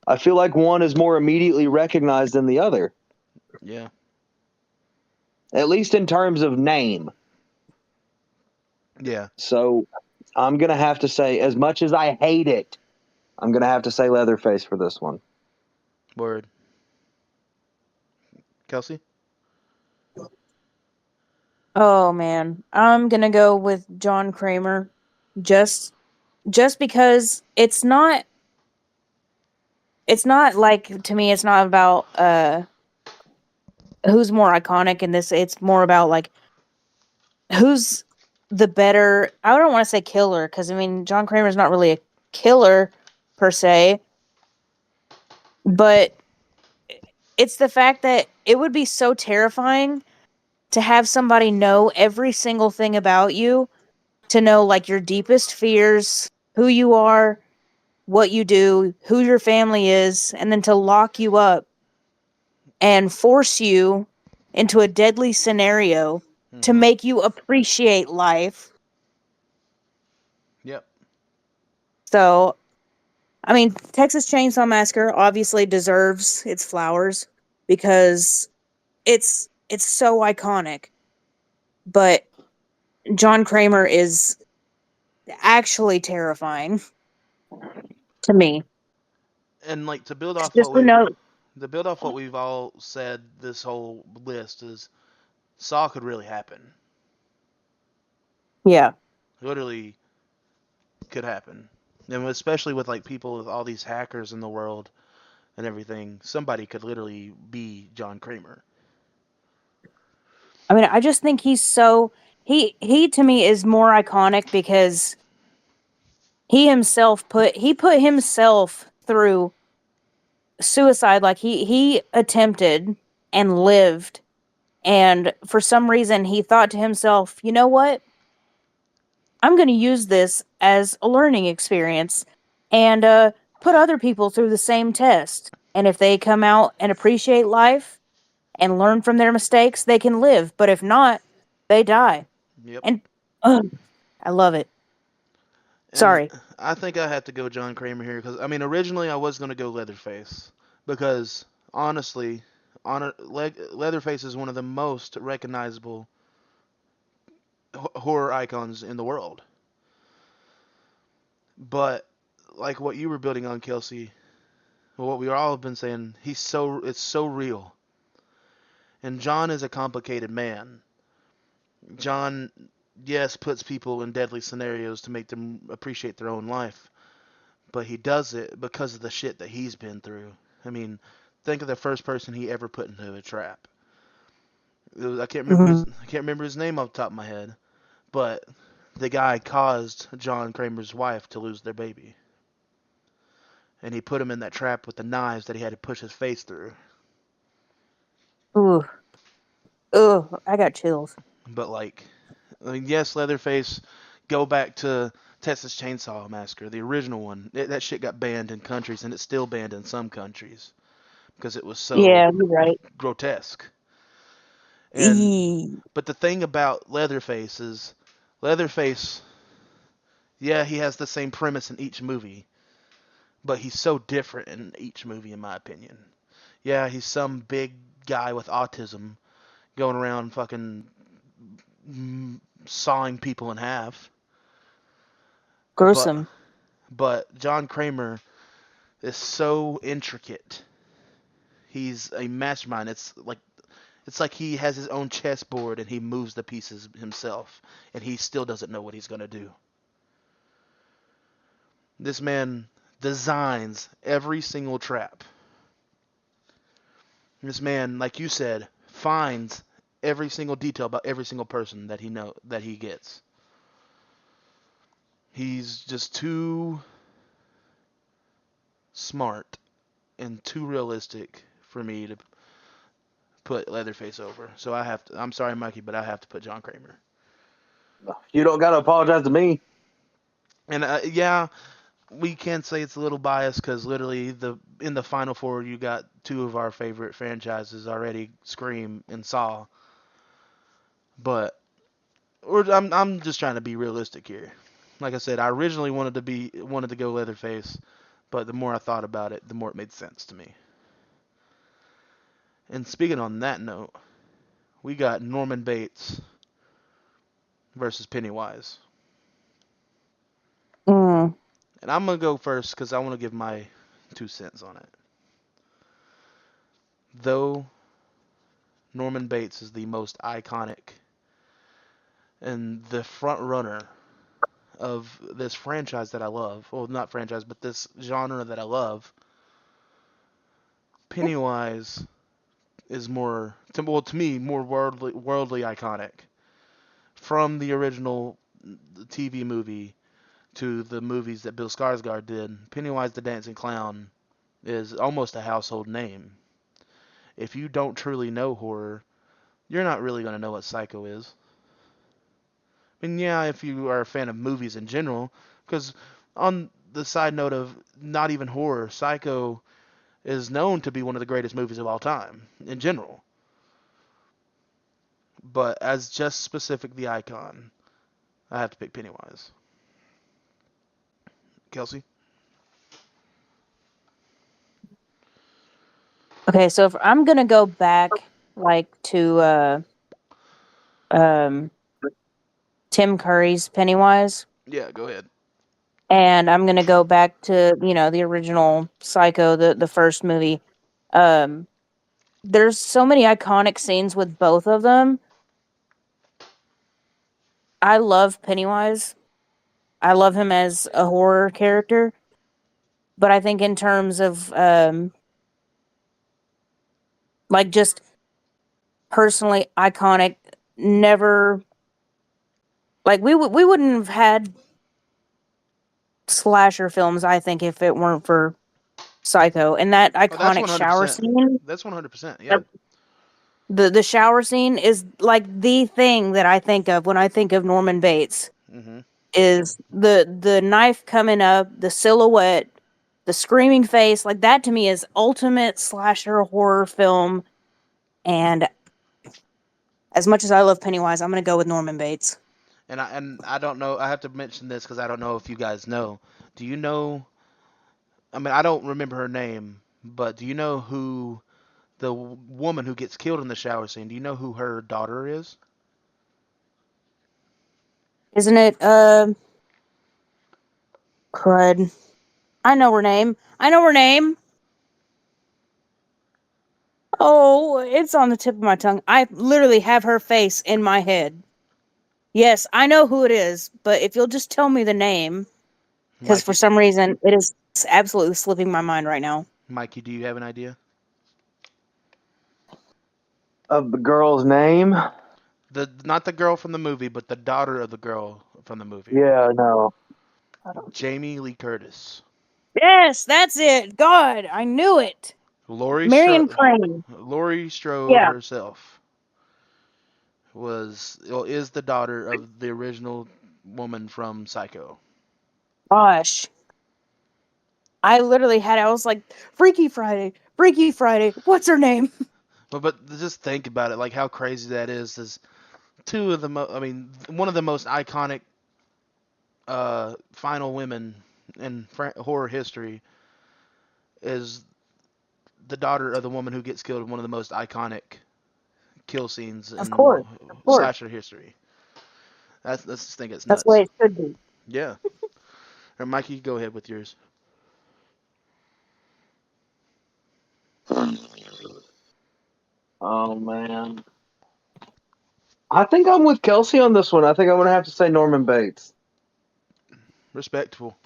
I feel like one is more immediately recognized than the other, Yeah. at least in terms of name. Yeah. So I'm going to have to say, as much as I hate it, I'm going to have to say Leatherface for this one. Word. Kelsey? Oh man, I'm gonna go with John Kramer, just because it's not like to me it's not about who's more iconic in this. It's more about like who's the better. I don't want to say killer because I mean John Kramer's not really a killer per se, but it's the fact that it would be so terrifying to have somebody know every single thing about you, to know like your deepest fears, who you are, what you do, who your family is, and then to lock you up and force you into a deadly scenario to Mm-hmm. make you appreciate life. Yep. So, I mean, Texas Chainsaw Massacre obviously deserves its flowers because it's so iconic. But John Kramer is actually terrifying to me. And like to build off Just what to we know. To build off what we've all said, this whole list is Saw could really happen. Yeah. Literally could happen. And especially with like people with all these hackers in the world and everything, somebody could literally be John Kramer. I mean, I just think he to me is more iconic because he put himself through suicide. Like he attempted and lived, and for some reason he thought to himself, you know what, I'm going to use this as a learning experience and put other people through the same test, and if they come out and appreciate life and learn from their mistakes, they can live, but if not, they die. Yep. And ugh, I love it. And Sorry. I think I have to go John Kramer here because I mean originally I was gonna go Leatherface because honestly, Leatherface is one of the most recognizable horror icons in the world. But like what you were building on, Kelsey, what we all have been saying, it's so real. And John is a complicated man. John, yes, puts people in deadly scenarios to make them appreciate their own life, but he does it because of the shit that he's been through. I mean, think of the first person he ever put into a trap. Hmm. I can't remember his name off the top of my head, but the guy caused John Kramer's wife to lose their baby, and he put him in that trap with the knives that he had to push his face through. Ooh, ooh, I got chills. But like, I mean, yes, Leatherface, go back to Texas Chainsaw Massacre, the original one. That shit got banned in countries, and it's still banned in some countries because it was so Yeah, you're right. grotesque. And Eee. but the thing about Leatherface is, Leatherface, yeah, he has the same premise in each movie, but he's so different in each movie, in my opinion. Yeah, he's some big guy with autism going around fucking sawing people in half, but Gruesome. John Kramer is so intricate. He's a mastermind. It's like he has his own chessboard and he moves the pieces himself, and he still doesn't know what he's gonna do. This man designs every single trap. This man, like you said, finds every single detail about every single person that he gets. He's just too smart and too realistic for me to put Leatherface over. So I have to. I'm sorry, Mikey, but I have to put John Kramer. You don't got to apologize to me. And yeah, we can say it's a little biased because literally in the final four you got two of our favorite franchises already, Scream and Saw. But I'm just trying to be realistic here. Like I said, I originally wanted to go Leatherface, but the more I thought about it, the more it made sense to me. And speaking on that note, we got Norman Bates versus Pennywise. Mm. And I'm going to go first because I want to give my 2 cents on it. Though Norman Bates is the most iconic and the front runner of this franchise that I love, well, not franchise, but this genre that I love, Pennywise is to me, more worldly iconic. From the original TV movie to the movies that Bill Skarsgård did, Pennywise the Dancing Clown is almost a household name. If you don't truly know horror, you're not really going to know what Psycho is. I mean, yeah, if you are a fan of movies in general, because on the side note of not even horror, Psycho is known to be one of the greatest movies of all time in general. But as just specific the icon, I have to pick Pennywise. Kelsey? Okay, so if I'm gonna go back like to um Tim Curry's Pennywise, Yeah, go ahead. and I'm gonna go back to, the original Psycho, the first movie. Um, there's so many iconic scenes with both of them. I love Pennywise. I love him as a horror character, but I think in terms of like just personally iconic, never like we wouldn't have had slasher films, I think, if it weren't for Psycho and that Oh, that's iconic shower 100%. scene. That's 100%. Yeah. Like, the shower scene is like the thing that I think of when I think of Norman Bates. Mm-hmm. Is the knife coming up, the silhouette, the screaming face, like that to me is ultimate slasher horror film. And as much as I love Pennywise, I'm gonna go with Norman Bates. And I don't know. I have to mention this because I don't know if you guys know. Do you know? I mean, I don't remember her name, but do you know who the woman who gets killed in the shower scene? Do you know who her daughter is? Isn't it crud? I know her name. I know her name. Oh, it's on the tip of my tongue. I literally have her face in my head. Yes, I know who it is, but if you'll just tell me the name, because for Mikey. some reason it is absolutely slipping my mind right now. Mikey, do you have an idea? Of the girl's name? The not the girl from the movie, but the daughter of the girl from the movie. Yeah, no. I don't. Jamie Lee Curtis. Yes, that's it. God, I knew it. Marion Crane. Laurie Strode Yeah. herself is the daughter of the original woman from Psycho. Gosh. I literally I was like, Freaky Friday, Freaky Friday. What's her name? But just think about it, like how crazy that is. Is two of the one of the most iconic final women in horror history is the daughter of the woman who gets killed in one of the most iconic kill scenes Of in course. Of course. slasher history. That's just think it's That's the way nuts. it should be. Yeah. Or Mikey, go ahead with yours. Oh man. I think I'm with Kelsey on this one. I think I'm gonna have to say Norman Bates. Respectful.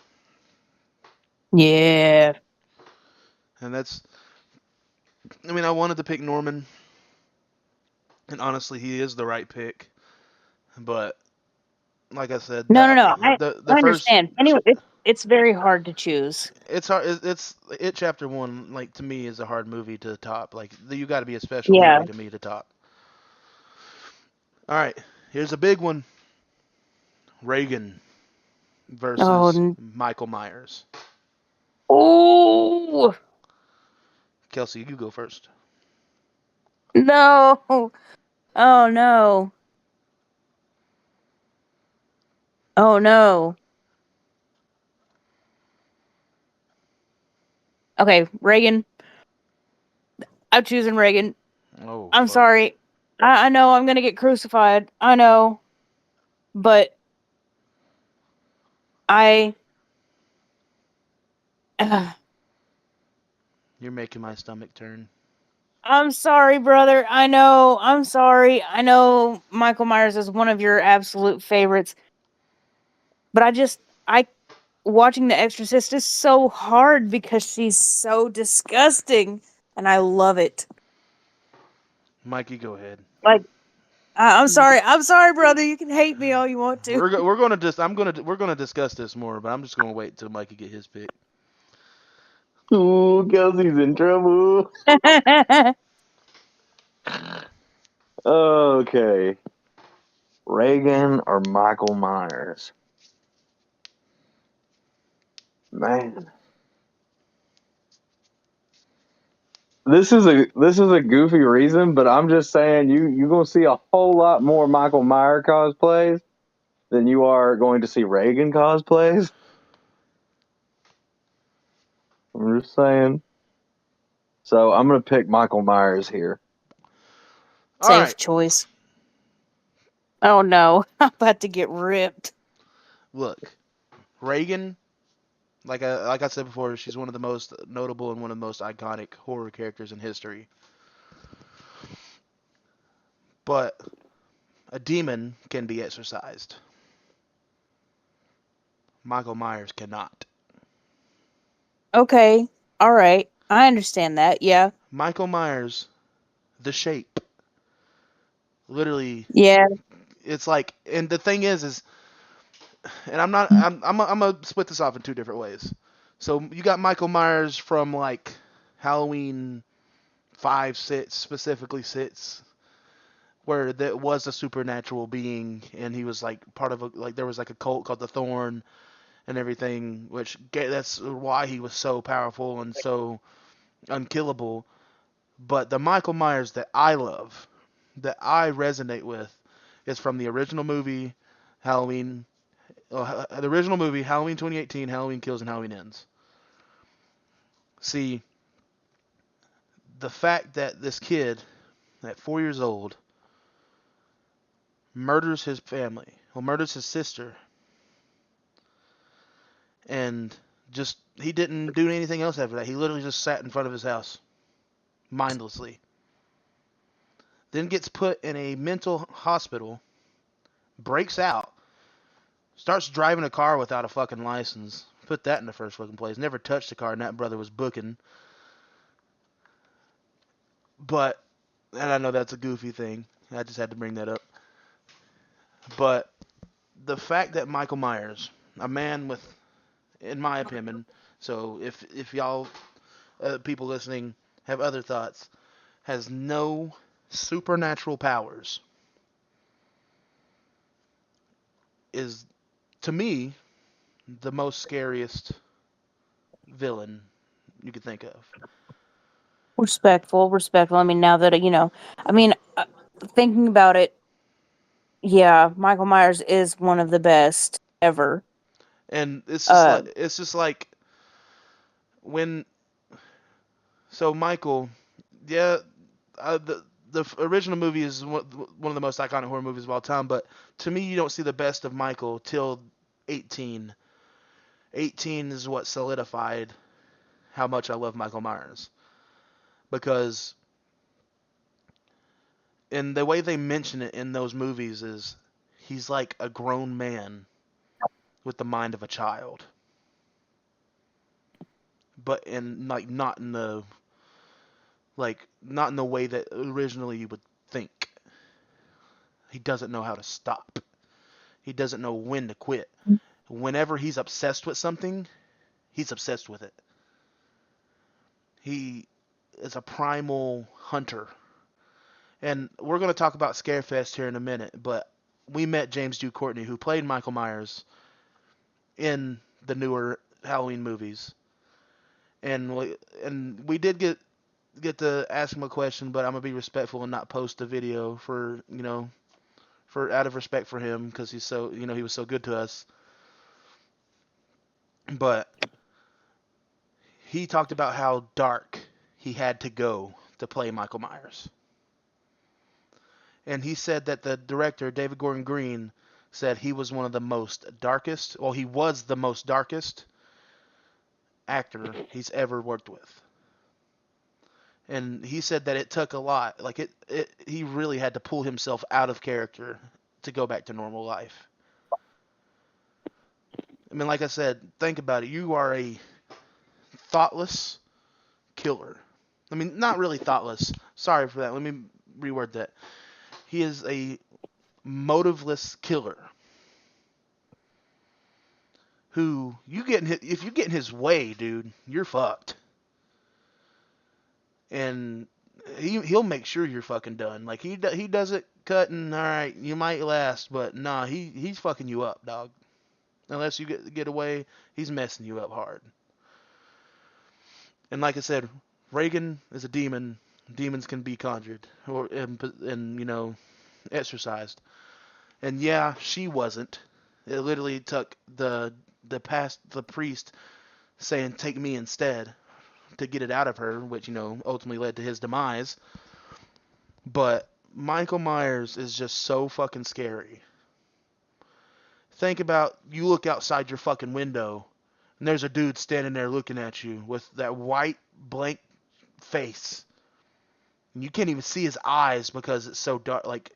Yeah. And that's I mean I wanted to pick Norman, and honestly he is the right pick. But like I said, No, no, no. the I first understand. Anyway, it's very hard to choose. it's hard. It's it. Chapter one, like to me, is a hard movie to top. Like you got to be a special Yeah. movie to me to top. All right, here's a big one: Reagan versus Oh, Michael Myers. oh Kelsey, you go first. no. Oh no. Oh no. Okay, Reagan. I'm choosing Reagan. Oh I'm fuck. sorry. I know I'm gonna get crucified. I know. But I You're making my stomach turn. I'm sorry, brother. I know. I'm sorry. I know Michael Myers is one of your absolute favorites. But I watching The Exorcist is so hard because she's so disgusting and I love it. Mikey, go ahead. Like I'm sorry. I'm sorry, brother. You can hate me all you want to. We're gonna just we're gonna discuss this more, but I'm just gonna wait until Mikey get his pick. Ooh, Kelsey's in trouble. Okay. Reagan or Michael Myers? Man. This is a goofy reason, but I'm just saying you're gonna see a whole lot more Michael Myers cosplays than you are going to see Reagan cosplays. I'm just saying. So I'm gonna pick Michael Myers here. All right. Safe choice. Oh no. I'm about to get ripped. Look, Reagan Like I said before, she's one of the most notable and one of the most iconic horror characters in history. But a demon can be exorcised. Michael Myers cannot. Okay. All right. I understand that. Yeah. Michael Myers, the shape, literally, Yeah. it's like, and the thing is, and I'm gonna split this off in two different ways. So you got Michael Myers from like Halloween 5, 6, specifically 6, where there was a supernatural being, and he was like part of like there was like a cult called the Thorn and everything, which that's why he was so powerful and so unkillable. But the Michael Myers that I love, that I resonate with, is from the original movie Halloween, the original movie Halloween 2018, Halloween Kills and Halloween Ends. See, the fact that this kid at 4 years old murders his family, or murders his sister, and just he didn't do anything else after that. He literally just sat in front of his house mindlessly. Then gets put in a mental hospital, breaks out, starts driving a car without a fucking license. Put that in the first fucking place. Never touched a car, and that brother was booking. But, and I know that's a goofy thing. I just had to bring that up. But the fact that Michael Myers, a man with, in my opinion, so if y'all people listening have other thoughts, has no supernatural powers, is to me the most scariest villain you could think of. Respectful. Respectful. I mean, now that I mean, thinking about it, yeah, Michael Myers is one of the best ever. And Uh, it's just like when so Michael, yeah, the original movie is one of the most iconic horror movies of all time. But to me, you don't see the best of Michael till 18. 18 is what solidified how much I love Michael Myers, because in the way they mention it in those movies is he's like a grown man with the mind of a child, but in like not in the way that originally you would think. He doesn't know how to stop. He doesn't know when to quit. Whenever he's obsessed with something, he's obsessed with it. He is a primal hunter. And we're going to talk about Scarefest here in a minute, but we met James Dew Courtney, who played Michael Myers in the newer Halloween movies. And we did get to ask him a question, but I'm going to be respectful and not post the video for, for out of respect for him, because he's so, he was so good to us. But he talked about how dark he had to go to play Michael Myers. And he said that the director, David Gordon Green, said he was one of the most darkest, well, he was the most darkest actor he's ever worked with. And he said that it took a lot. Like he really had to pull himself out of character to go back to normal life. I mean, like I said, think about it. You are a thoughtless killer. I mean, not really thoughtless. Sorry for that. Let me reword that. He is a motiveless killer who if you get in his way, dude, you're fucked. And he'll make sure you're fucking done. Like he does it cutting. All right, you might last, but nah, he's fucking you up, dog. Unless you get away, he's messing you up hard. And like I said, Reagan is a demon. Demons can be conjured or and exorcised. And yeah, she wasn't. It literally took the priest saying take me instead to get it out of her, which ultimately led to his demise. But Michael Myers is just so fucking scary. Think about, you look outside your fucking window and there's a dude standing there looking at you with that white blank face. And you can't even see his eyes because it's so dark. Like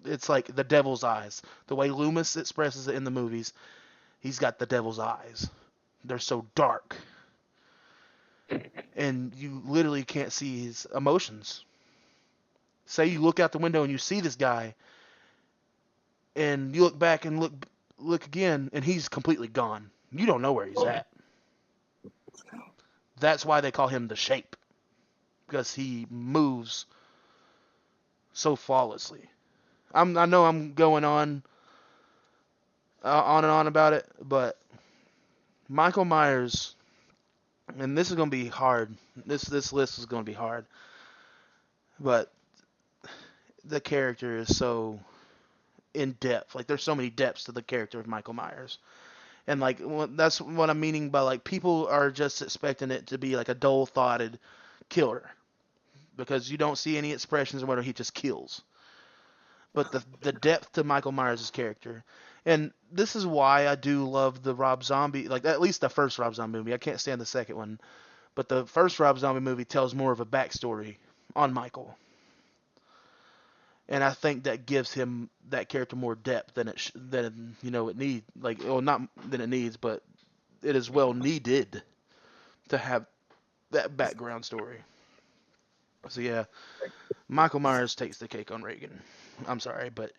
it's like the devil's eyes. The way Loomis expresses it in the movies, he's got the devil's eyes. They're so dark, and you literally can't see his emotions. Say you look out the window and you see this guy, and you look back and look again, and he's completely gone. You don't know where he's at. That's why they call him the Shape, because he moves so flawlessly. I know I'm going on and on about it, but Michael Myers, and this is gonna be hard. This list is gonna be hard, but the character is so in depth. Like there's so many depths to the character of Michael Myers, and like that's what I'm meaning by like people are just expecting it to be like a dull-thoughted killer because you don't see any expressions or whether he just kills. But the depth to Michael Myers' character, and this is why I do love the Rob Zombie, like at least the first Rob Zombie movie. I can't stand the second one, but the first Rob Zombie movie tells more of a backstory on Michael, and I think that gives him that character more depth than than it needs. Like, well, not than it needs, but it is well needed to have that background story. So yeah, Michael Myers takes the cake on Reagan. I'm sorry, but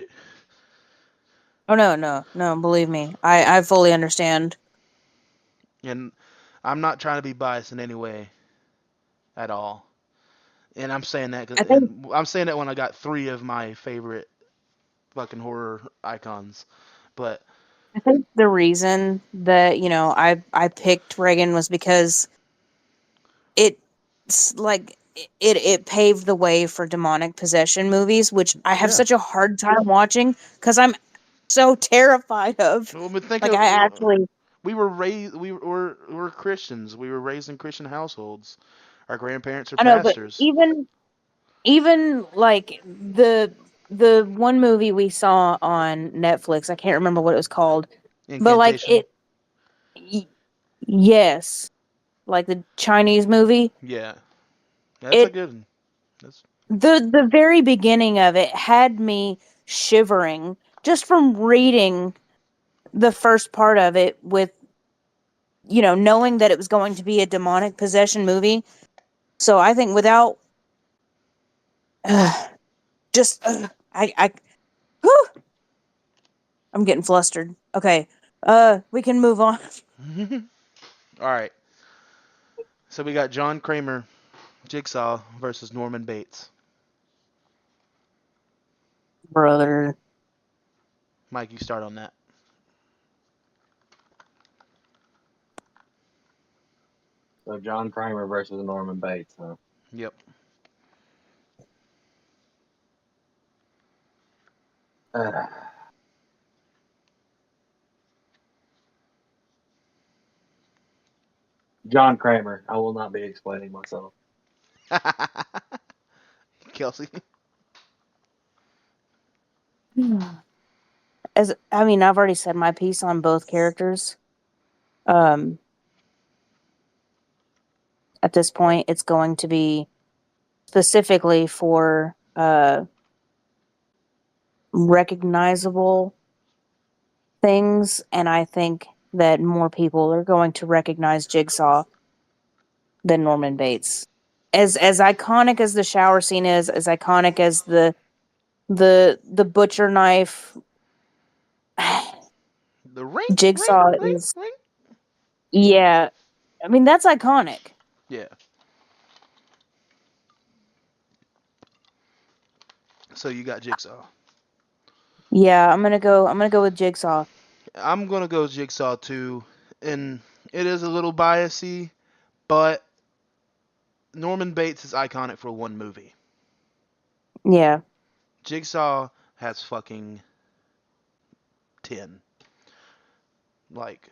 Oh no, believe me. I fully understand. and I'm not trying to be biased in any way at all. And I'm saying that, I think and I'm saying that when I got three of my favorite fucking horror icons. But I think the reason that, I picked Reagan was because it's like it paved the way for demonic possession movies, which I have yeah, such a hard time watching because I'm so terrified of. well, but think Like of I actually we were raised we were Christians. We were raised in Christian households. Our grandparents are I know, but pastors. even like the one movie we saw on Netflix, I can't remember what it was called, but like Incantation. y- yes, like the Chinese movie. Yeah, that's a It good one. That's the very beginning of it had me shivering just from reading the first part of it with knowing that it was going to be a demonic possession movie. So I think without uh, just I whew, I'm getting flustered. Okay. We can move on. all right. So we got John Kramer, Jigsaw versus Norman Bates. Brother. Mike, you start on that. So John Kramer versus Norman Bates, huh? Yep. John Kramer. I will not be explaining myself. Kelsey. As I mean, I've already said my piece on both characters. Um at this point it's going to be specifically for recognizable things, and I think that more people are going to recognize Jigsaw than Norman Bates. As iconic as the shower scene is, as iconic as the butcher knife, The ring, ring, Jigsaw ring, is, ring. yeah. I mean that's iconic. Yeah. So you got Jigsaw. Yeah, I'm gonna go with Jigsaw. I'm gonna go Jigsaw too, and it is a little biasy, but Norman Bates is iconic for one movie. Yeah, Jigsaw has fucking 10. Like,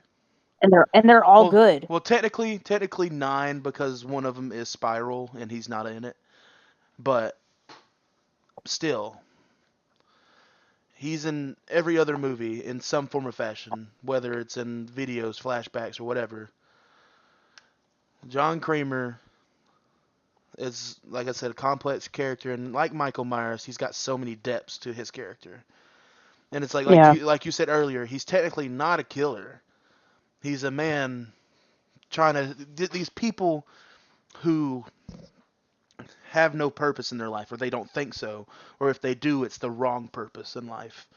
and they're all well, good. technically 9 because one of them is Spiral and he's not in it. But still, he's in every other movie in some form or fashion, whether it's in videos, flashbacks, or whatever. John Kramer is, like I said, a complex character, and like Michael Myers, he's got so many depths to his character. And it's Yeah. like you said earlier, he's technically not a killer. He's a man trying to these people who have no purpose in their life, or they don't think so, or if they do, it's the wrong purpose in life.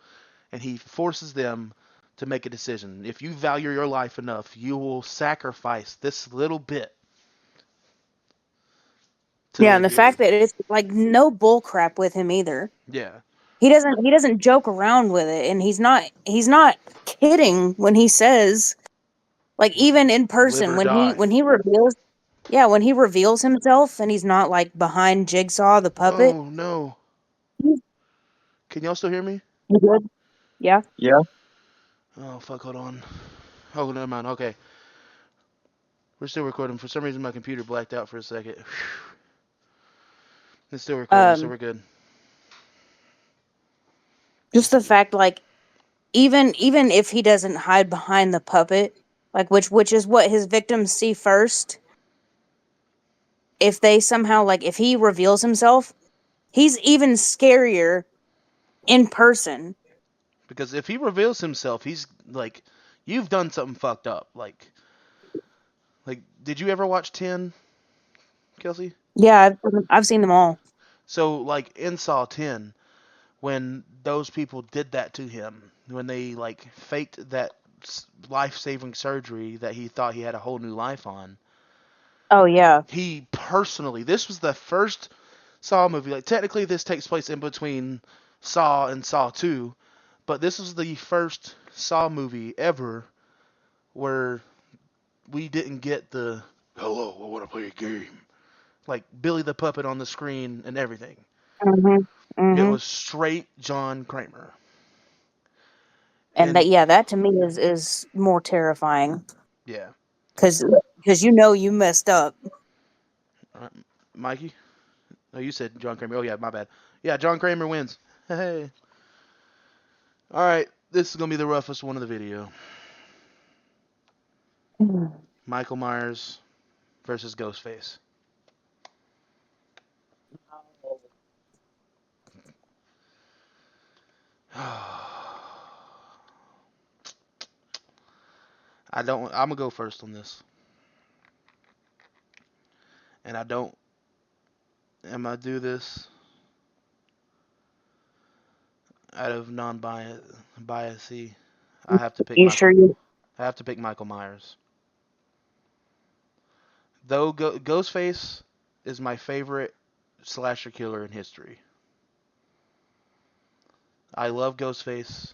And he forces them to make a decision. If you value your life enough, you will sacrifice this little bit Yeah, and the to fact that it's like no bull crap with him either. yeah. He doesn't joke around with it, and he's not kidding when he says, like, even in Live person or when he die. when he reveals, yeah, when he reveals himself and he's not like behind Jigsaw the puppet. Oh no. He's Can y'all still hear me? good. Yeah. Yeah. Oh fuck, hold on. Oh, never mind. Okay. We're still recording. For some reason my computer blacked out for a second. It's still recording, so Um, we're good. just the fact, like, even if he doesn't hide behind the puppet, like which is what his victims see first, if they somehow, like, if he reveals himself, he's even scarier in person. Because if he reveals himself, he's like, you've done something fucked up. Like, did you ever watch 10, Kelsey? Yeah, I've seen them all. So, like, in Saw 10, when those people did that to him, when they, like, faked that life saving surgery that he thought he had a whole new life on, Oh yeah. he personally, this was the first Saw movie. Like, technically, this takes place in between Saw and Saw 2, but this was the first Saw movie ever where we didn't get the hello, I want to play a game. Like Billy the Puppet on the screen and everything. Mhm. It Mhm. was straight John Kramer. And And that to me is more terrifying yeah. because you messed up. Uh, Mikey? Oh, you said John Kramer. Oh, yeah, my bad. Yeah, John Kramer wins. Hey. Alright, this is going to be the roughest one of the video. Michael Myers versus Ghostface. I'm going to go first on this. And I don't, am I do this out of non-biasy. I have to pick You sure you? Michael Myers. Though Ghostface is my favorite slasher killer in history. I love Ghostface,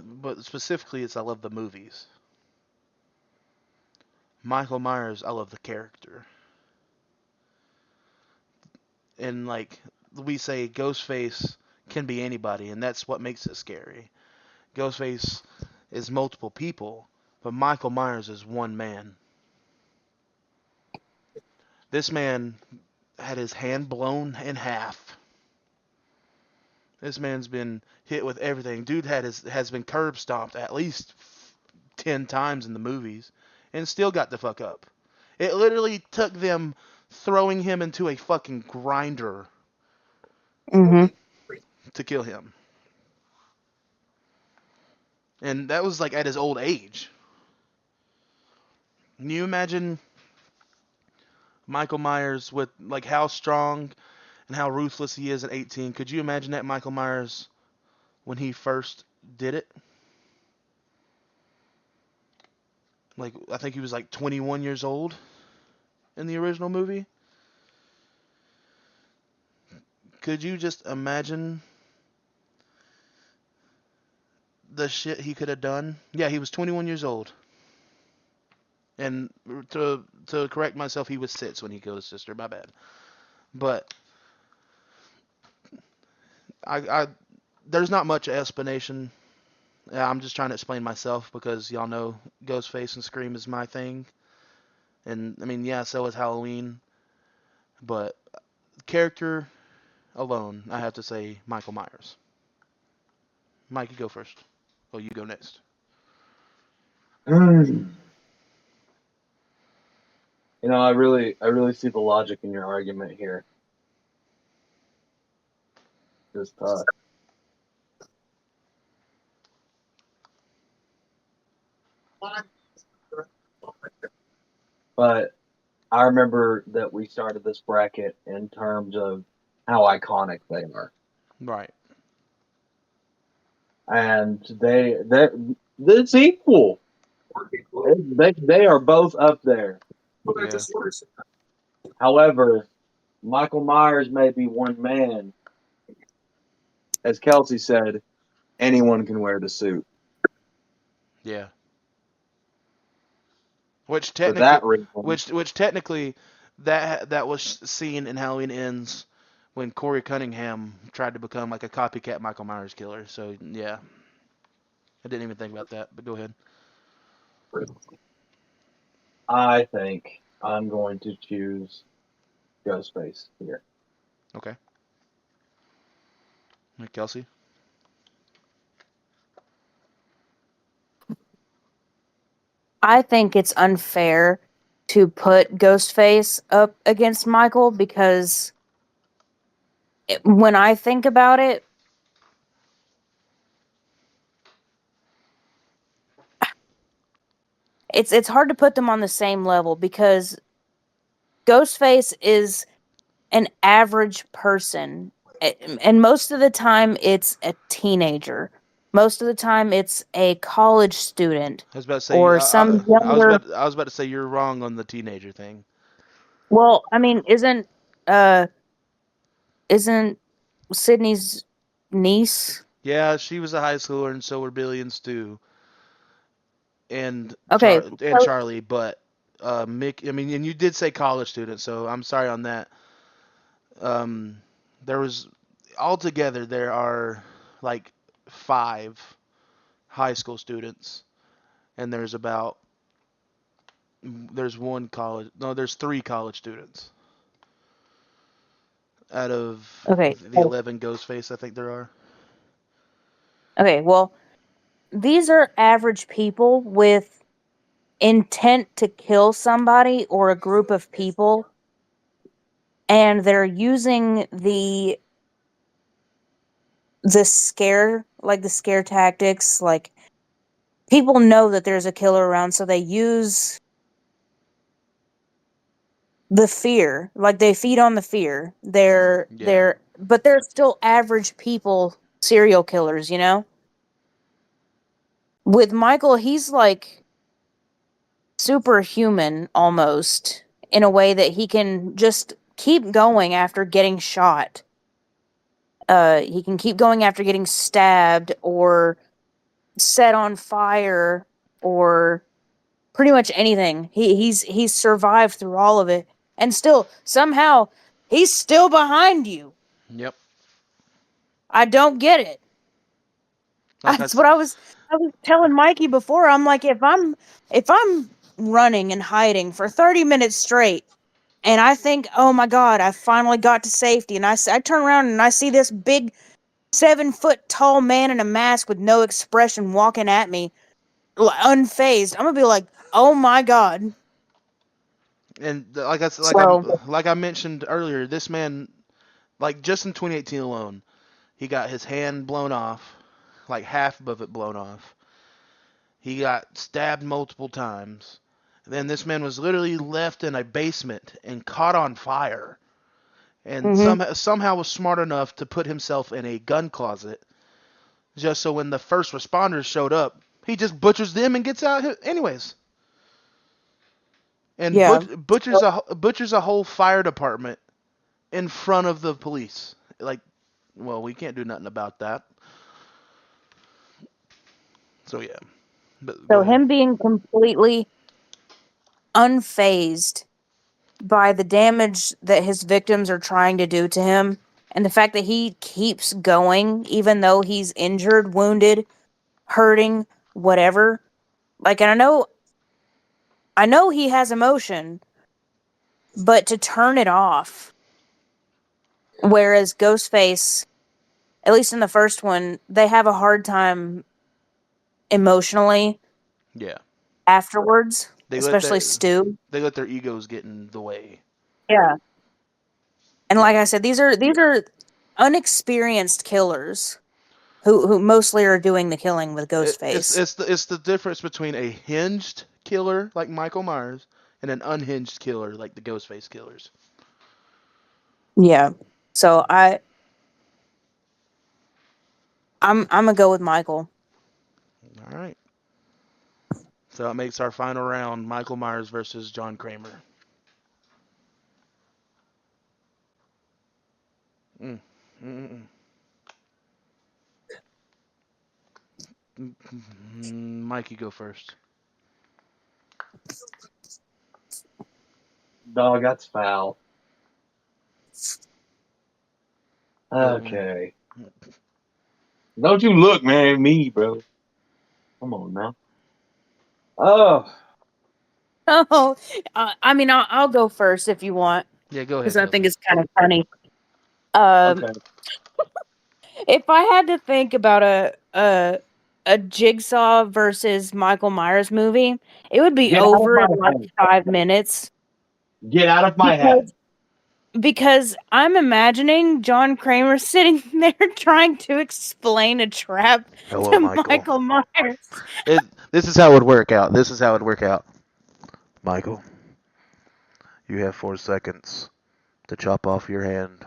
but specifically it's I love the movies. Michael Myers, I love the character. And like we say, Ghostface can be anybody, and that's what makes it scary. Ghostface is multiple people, but Michael Myers is one man. This man had his hand blown in half. This man's been hit with everything. Dude has been curb stomped at least 10 times in the movies, and still got the fuck up. It literally took them throwing him into a fucking grinder Mhm. to kill him, and that was like at his old age. Can you imagine Michael Myers with like how strong and how ruthless he is at 18? Could you imagine that Michael Myers when he first did it? Like I think he was like 21 years old in the original movie. Could you just imagine the shit he could have done? Yeah, he was 21 years old. And to correct myself, he was 6 when he killed his sister. My bad. But I there's not much explanation. Yeah, I'm just trying to explain myself because y'all know Ghostface and Scream is my thing. And I mean, yeah, so is Halloween. But character alone, I have to say Michael Myers. Mike, you go first. Oh, you go next. I really see the logic in your argument here. Just but I remember that we started this bracket in terms of how iconic they are, Right. and it's equal. They are both up there. Yeah. However, Michael Myers may be one man. As Kelsey said, anyone can wear the suit. Yeah. Which For technically, that reason, which technically, that was seen in Halloween Ends when Corey Cunningham tried to become like a copycat Michael Myers killer. So yeah, I didn't even think about that. But go ahead. I think I'm going to choose Ghostface here. Okay. Kelsey. I think it's unfair to put Ghostface up against Michael because when I think about it, it's hard to put them on the same level because Ghostface is an average person, and most of the time it's a teenager. Most of the time it's a college student I was about to say or some younger. I was about to say you're wrong on the teenager thing. Well, I mean, isn't Sydney's niece? Yeah, she was a high schooler, and so were Billy and Stu, and Okay, so Charlie. But Mick, I mean, and you did say college student, so I'm sorry on that. Um, there was altogether there are like 5 high school students, and there's one college. No, there's 3 college students out of okay, the 11 Ghostface I think there are. okay. Well, these are average people with intent to kill somebody or a group of people, and they're using the scare tactics. Like, people know that there's a killer around, so they use the fear. Like, they feed on the fear. Yeah. But they're still average people, serial killers. With Michael, he's like superhuman almost, in a way that he can just keep going after getting shot. He can keep going after getting stabbed or set on fire or pretty much anything. He's survived through all of it, and still somehow he's still behind you. Yep. I don't get it. Like I That's said, what I was telling Mikey before. I'm like, if I'm running and hiding for 30 minutes straight, and I think, oh my god, I finally got to safety, and I turn around and I see this big 7-foot tall man in a mask with no expression walking at me, unfazed. I'm gonna be like, oh my god. and like I So, like I mentioned earlier, this man, like just in 2018 alone, he got his hand blown off, like half of it blown off. He got stabbed multiple times. Then this man was literally left in a basement and caught on fire, and hmm somehow was smart enough to put himself in a gun closet, just so when the first responders showed up, he just butchers them and gets out anyways. And yeah. butchers a whole fire department in front of the police. Like, well, we can't do nothing about that. So yeah, but go So ahead. him being completely unfazed by the damage that his victims are trying to do to him, and the fact that he keeps going even though he's injured, wounded, hurting, whatever. Like, and I know he has emotion, but to turn it off. Whereas Ghostface, at least in the first one, they have a hard time emotionally Yeah, afterwards. They let especially their Stu. they let their egos get in the way. Yeah. And Yeah. like I said, these are unexperienced killers who mostly are doing the killing with Ghostface. It's the difference between a hinged killer like Michael Myers and an unhinged killer like the Ghostface killers. Yeah. So I'm gonna go with Michael. All right. So it makes our final round Michael Myers versus John Kramer. Mm. Mm. Mikey, go first. Dog, that's foul. Go. Okay. Don't you look, man, me, bro. Come on now. Oh, Oh, I mean, I'll go first if you want, Yeah, go because ahead, I think Kelsey. it's kind of funny. Um, okay. if I had to think about a Jigsaw versus Michael Myers movie, it would be Get out of over my in like head. 5 minutes Get out of my head. because because I'm imagining John Kramer sitting there trying to explain a trap Hello, to Michael. Michael Myers, This is how it would work out. This is how it would work out. Michael, you have 4 seconds to chop off your hand.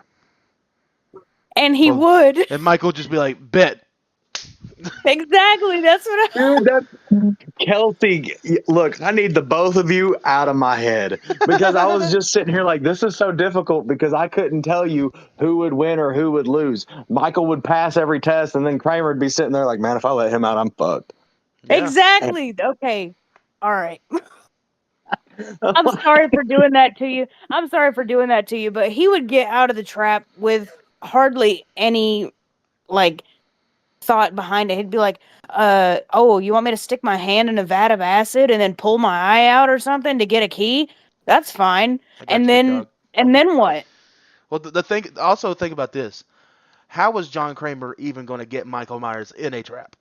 and he Well, would. and Michael just be like, bet. Exactly. That's what I. Dude, that's Kelsey. Look, I need the both of you out of my head because I was just sitting here like, this is so difficult because I couldn't tell you who would win or who would lose. Michael would pass every test, and then Kramer would be sitting there like, man, if I let him out, I'm fucked. Yeah. Exactly. Okay. All right. I'm sorry for doing that to you. I'm sorry for doing that to you, but he would get out of the trap with hardly any like thought behind it. He'd be like, oh, you want me to stick my hand in a vat of acid and then pull my eye out or something to get a key? That's fine. I got And you, big then dog. and then what? Well, the thing. Also, think about this. How was John Kramer even going to get Michael Myers in a trap?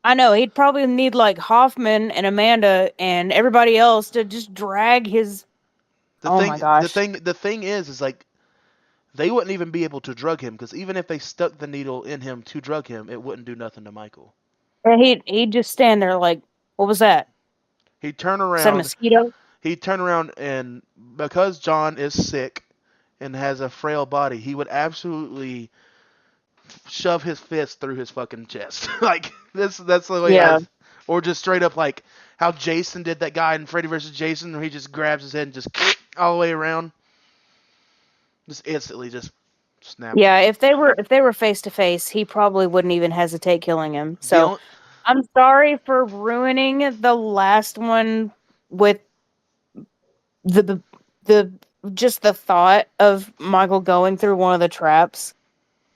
I know he'd probably need like Hoffman and Amanda and everybody else to just drag his. The Oh my thing. The gosh. thing. The thing is like they wouldn't even be able to drug him because even if they stuck the needle in him to drug him, it wouldn't do nothing to Michael. And he'd just stand there like, what was that? He'd turn Is that a around. mosquito? He'd turn around and because John is sick and has a frail body, he would absolutely shove his fist through his fucking chest. Like that's the way Yeah. or just straight up like how Jason did that guy in Freddy vs. Jason, where he just grabs his head and just all the way around, just instantly just snap. Yeah, if they were face to face, he probably wouldn't even hesitate killing him. The So only, I'm sorry for ruining the last one with the the just the thought of Michael going through one of the traps.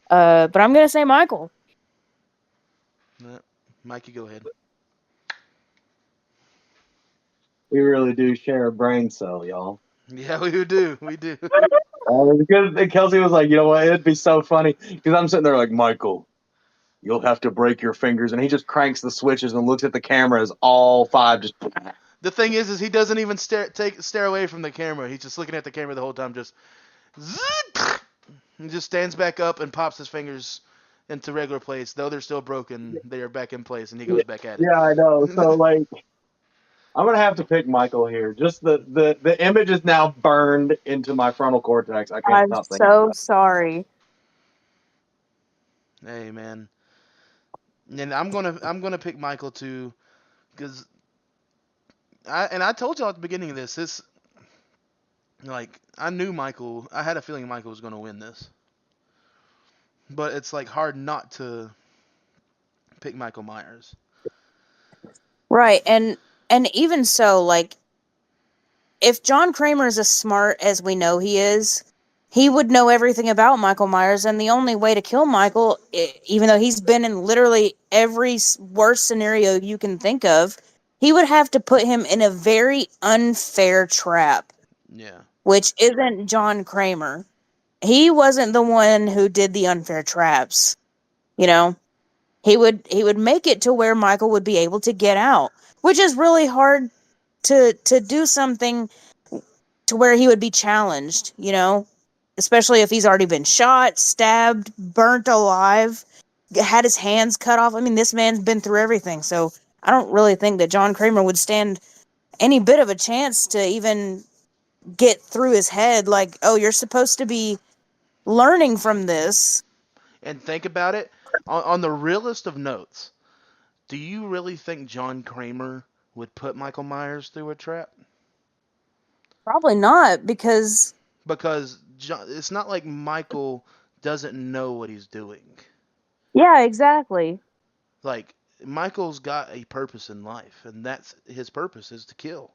But I'm gonna say Michael. Mikey, go ahead. We really do share a brain cell, y'all. Yeah, we do, we do. Because Kelsey was like, you know what? It'd be so funny because I'm sitting there like, Michael, you'll have to break your fingers, and he just cranks the switches and looks at the camera as all five just. The thing is he doesn't even stare away from the camera. He's just looking at the camera the whole time, just he just stands back up and pops his fingers into regular place. Though they're still broken, they are back in place, and he goes back at it. Yeah, I know. So like, I'm gonna have to pick Michael here. Just the image is now burned into my frontal cortex. I can't I'm stop thinking so about sorry. Hey man, and I'm gonna pick Michael too, because I told y'all at the beginning of this like I knew Michael. I had a feeling Michael was gonna win this, but it's like hard not to pick Michael Myers. Right, and even so, like if John Kramer is as smart as we know he is, he would know everything about Michael Myers, and the only way to kill Michael, even though he's been in literally every worst scenario you can think of, he would have to put him in a very unfair trap, Yeah, which isn't John Kramer. He wasn't the one who did the unfair traps. You know, he would make it to where Michael would be able to get out, which is really hard to do something to where he would be challenged, especially if he's already been shot, stabbed, burnt alive, had his hands cut off. I mean, this man's been through everything. So I don't really think that John Kramer would stand any bit of a chance to even get through his head like, oh, you're supposed to be learning from this. And think about it, on the realest of notes, do you really think John Kramer would put Michael Myers through a trap? Probably not, because Because it's not like Michael doesn't know what he's doing. yeah, exactly. Like, Michael's got a purpose in life, and that's his purpose is to kill.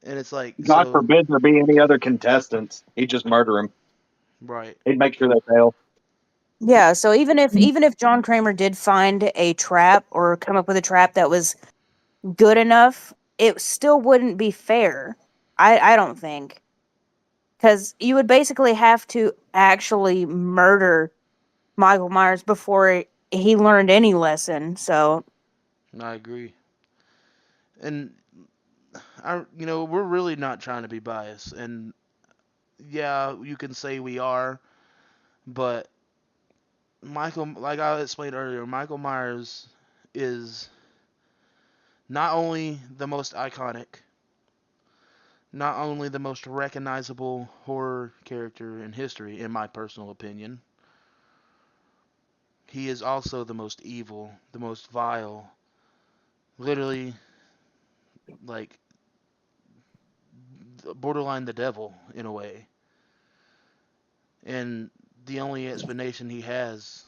And it's like, God so, forbid there be any other contestants. He'd just murder him. right. He'd make sure they fail. Yeah, so even if John Kramer did find a trap or come up with a trap that was good enough, it still wouldn't be fair. I don't think, because you would basically have to actually murder Michael Myers before he learned any lesson. So I agree. And we're really not trying to be biased. And yeah, you can say we are, but Michael, like I explained earlier, Michael Myers is not only the most iconic, not only the most recognizable horror character in history, in my personal opinion, he is also the most evil, the most vile, literally, like, borderline the devil in a way. And the only explanation he has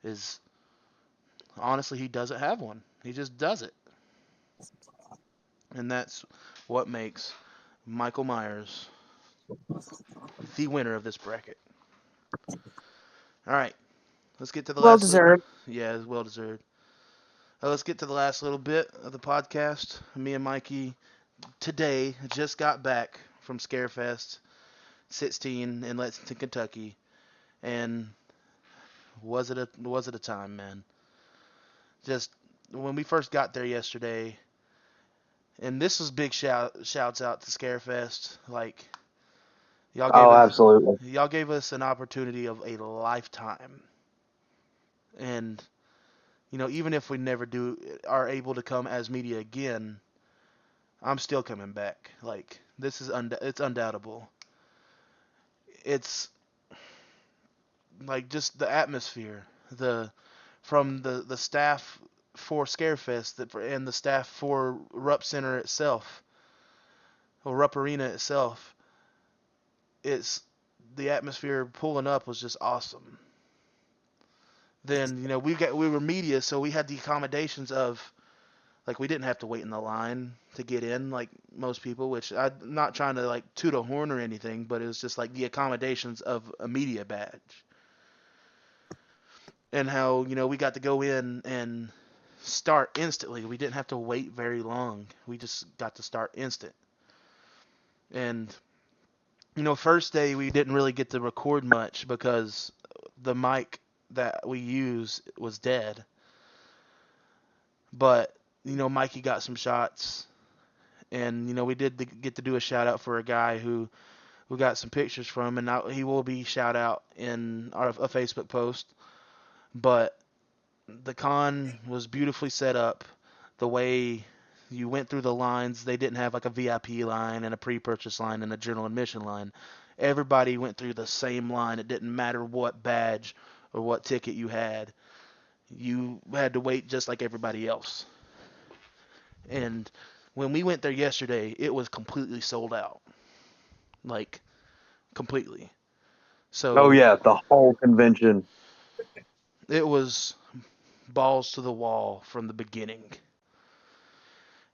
is honestly, he doesn't have one. He just does it. And that's what makes Michael Myers the winner of this bracket. All right, let's get to the well last little. deserved. Yeah, it's well deserved. Let's get to the last little bit of the podcast. Me and Mikey today just got back from SCAREFEST 16 in Lexington, Kentucky, and was it a time, man? Just when we first got there yesterday, and this was big shouts out to SCAREFEST. Like, y'all gave Oh, us absolutely. y'all gave us an opportunity of a lifetime, and even if we never are able to come as media again, I'm still coming back. Like, this is it's undoubtable. It's like just the atmosphere, from the staff for SCAREFest and the staff for Rupp Center itself, or Rupp Arena itself. It's the atmosphere pulling up was just awesome. Then we were media, so we had the accommodations of, like, we didn't have to wait in the line to get in like most people, which I'm not trying to like toot a horn or anything, but it was just like the accommodations of a media badge. And how, we got to go in and start instantly. We didn't have to wait very long. We just got to start instant. And, first day we didn't really get to record much because the mic that we use was dead. But, Mikey got some shots. And, we did get to do a shout out for a guy who we got some pictures from, and now he will be shout out in a Facebook post. But the con was beautifully set up. The way you went through the lines, they didn't have like a VIP line and a pre-purchase line and a general admission line. Everybody went through the same line. It didn't matter what badge or what ticket you had. You had to wait just like everybody else. And when we went there yesterday, it was completely sold out. Like, completely. Oh, So yeah, the whole convention. it was balls to the wall from the beginning.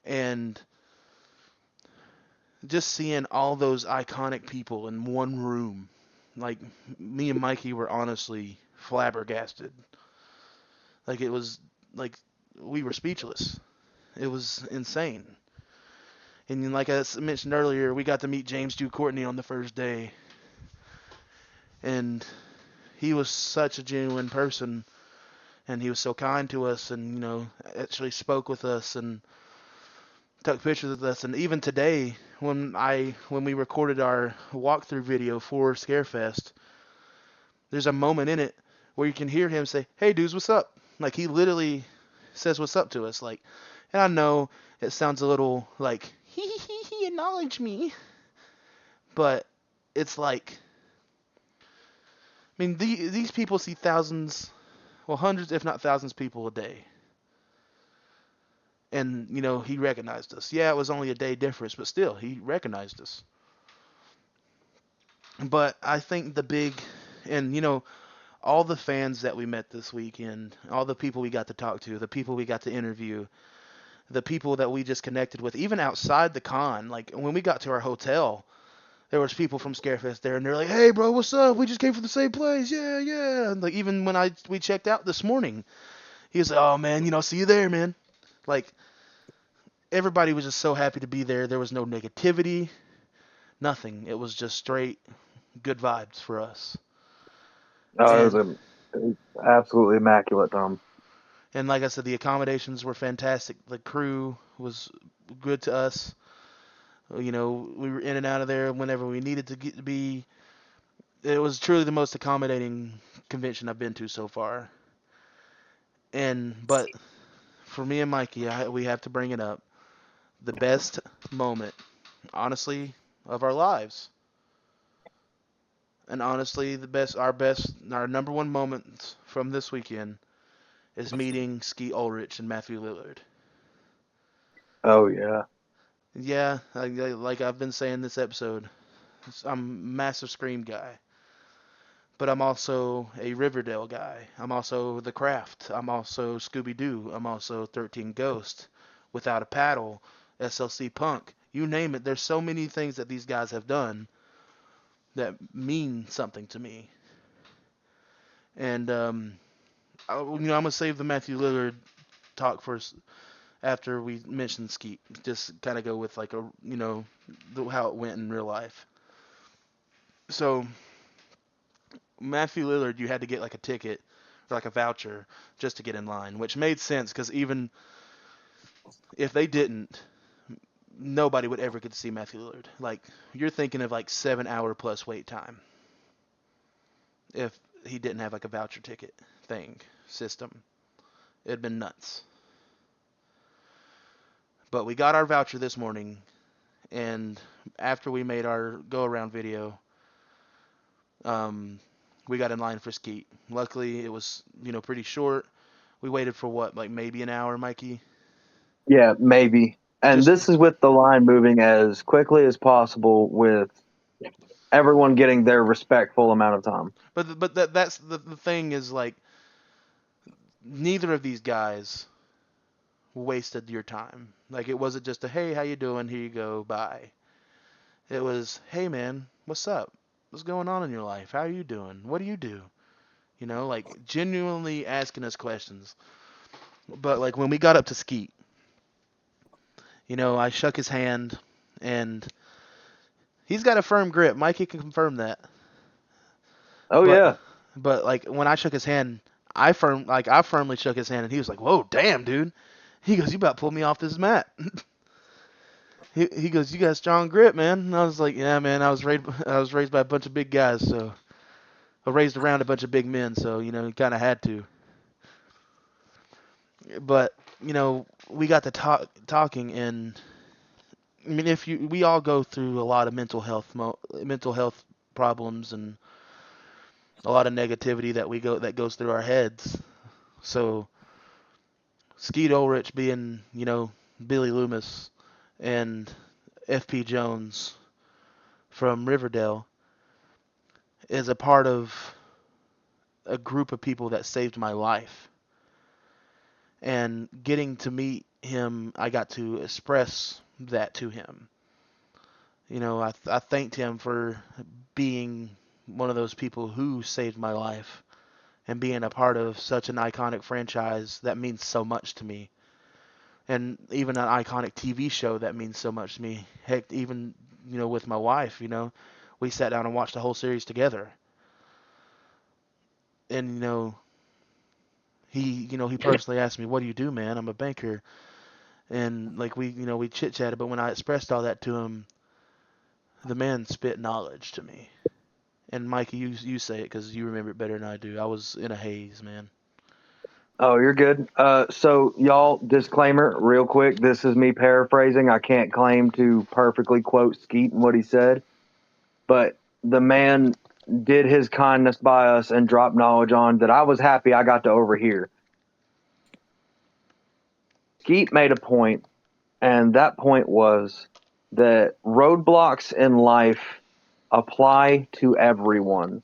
And just seeing all those iconic people in one room, like, me and Mikey were honestly flabbergasted. Like, it was like we were speechless. It was insane. And like I mentioned earlier, we got to meet James Dew Courtney on the first day, and he was such a genuine person. and he was so kind to us, and actually spoke with us and took pictures with us. And even today, when we recorded our walkthrough video for Scarefest, there's a moment in it where you can hear him say, "Hey dudes, what's up?" Like, he literally says what's up to us. Like, and I know it sounds a little like he acknowledged me, but it's like, I mean, these people see thousands, well, hundreds, if not thousands, of people a day. And, he recognized us. Yeah, it was only a day difference, but still, he recognized us. But I think and, all the fans that we met this weekend, all the people we got to talk to, the people we got to interview, the people that we just connected with, even outside the con, like when we got to our hotel, there was people from Scarefest there, and they're like, "Hey, bro, what's up? We just came from the same place. Yeah, yeah." And like, even when we checked out this morning, he was like, "Oh man, see you there, man." Like, everybody was just so happy to be there. There was no negativity, nothing. It was just straight good vibes for us. Oh, And it was absolutely immaculate, Tom. and like I said, the accommodations were fantastic. The crew was good to us. We were in and out of there whenever we needed to get to be. It was truly the most accommodating convention I've been to so far. But for me and Mikey, we have to bring it up. The best moment, honestly, of our lives. And honestly, our number one moment from this weekend is meeting Skeet Ulrich and Matthew Lillard. Oh yeah. Yeah, like I've been saying this episode, I'm a massive Scream guy. But I'm also a Riverdale guy. I'm also The Craft. I'm also Scooby-Doo. I'm also 13 Ghost, Without a Paddle, SLC Punk. You name it. There's so many things that these guys have done that mean something to me. And I'm gonna save the Matthew Lillard talk for after we mention Skeet. Just kind of go with like how it went in real life. So Matthew Lillard, you had to get like a ticket or like a voucher just to get in line, which made sense because even if they didn't, nobody would ever get to see Matthew Lillard. Like, you're thinking of like 7 hour plus wait time if he didn't have like a voucher ticket thing system. It'd been nuts. But we got our voucher this morning, and after we made our go around video, we got in line for Skeet. Luckily, it was pretty short. We waited for what, like maybe an hour, Mikey? Yeah, maybe. And Just this is with the line moving as quickly as possible, with everyone getting their respectful amount of time. but that's the thing is, like, neither of these guys wasted your time. Like, it wasn't just a, "Hey, how you doing? Here you go, bye." It was, "Hey man, what's up? What's going on in your life? How are you doing? What do you do?" Like, genuinely asking us questions. But like when we got up to Skeet, I shook his hand, and he's got a firm grip. Mikey can confirm that. Oh But yeah. but like when I shook his hand, I firmly shook his hand, and he was like, "Whoa, damn, dude." He goes, "You about pulled me off this mat." He goes, "You got a strong grip, man." And I was like, "Yeah, man. I was raised by a bunch of big guys, so I raised around a bunch of big men, so you kind of had to." But we got to talking, and I mean, we all go through a lot of mental health problems and a lot of negativity that goes through our heads. So Skeet Ulrich being, Billy Loomis and FP Jones from Riverdale is a part of a group of people that saved my life. And getting to meet him, I got to express that to him. I thanked him for being one of those people who saved my life and being a part of such an iconic franchise that means so much to me. And even an iconic TV show that means so much to me. Heck, even, with my wife, we sat down and watched the whole series together. And, he personally asked me, "What do you do, man?" I'm a banker, and like we chit chatted. But when I expressed all that to him, the man spit knowledge to me. And Mikey, you say it because you remember it better than I do. I was in a haze, man. Oh, you're good. So y'all, disclaimer, real quick. This is me paraphrasing. I can't claim to perfectly quote Skeet and what he said, but the man did his kindness by us and dropped knowledge on that I was happy I got to overhear. Skeet made a point, and that point was that roadblocks in life apply to everyone.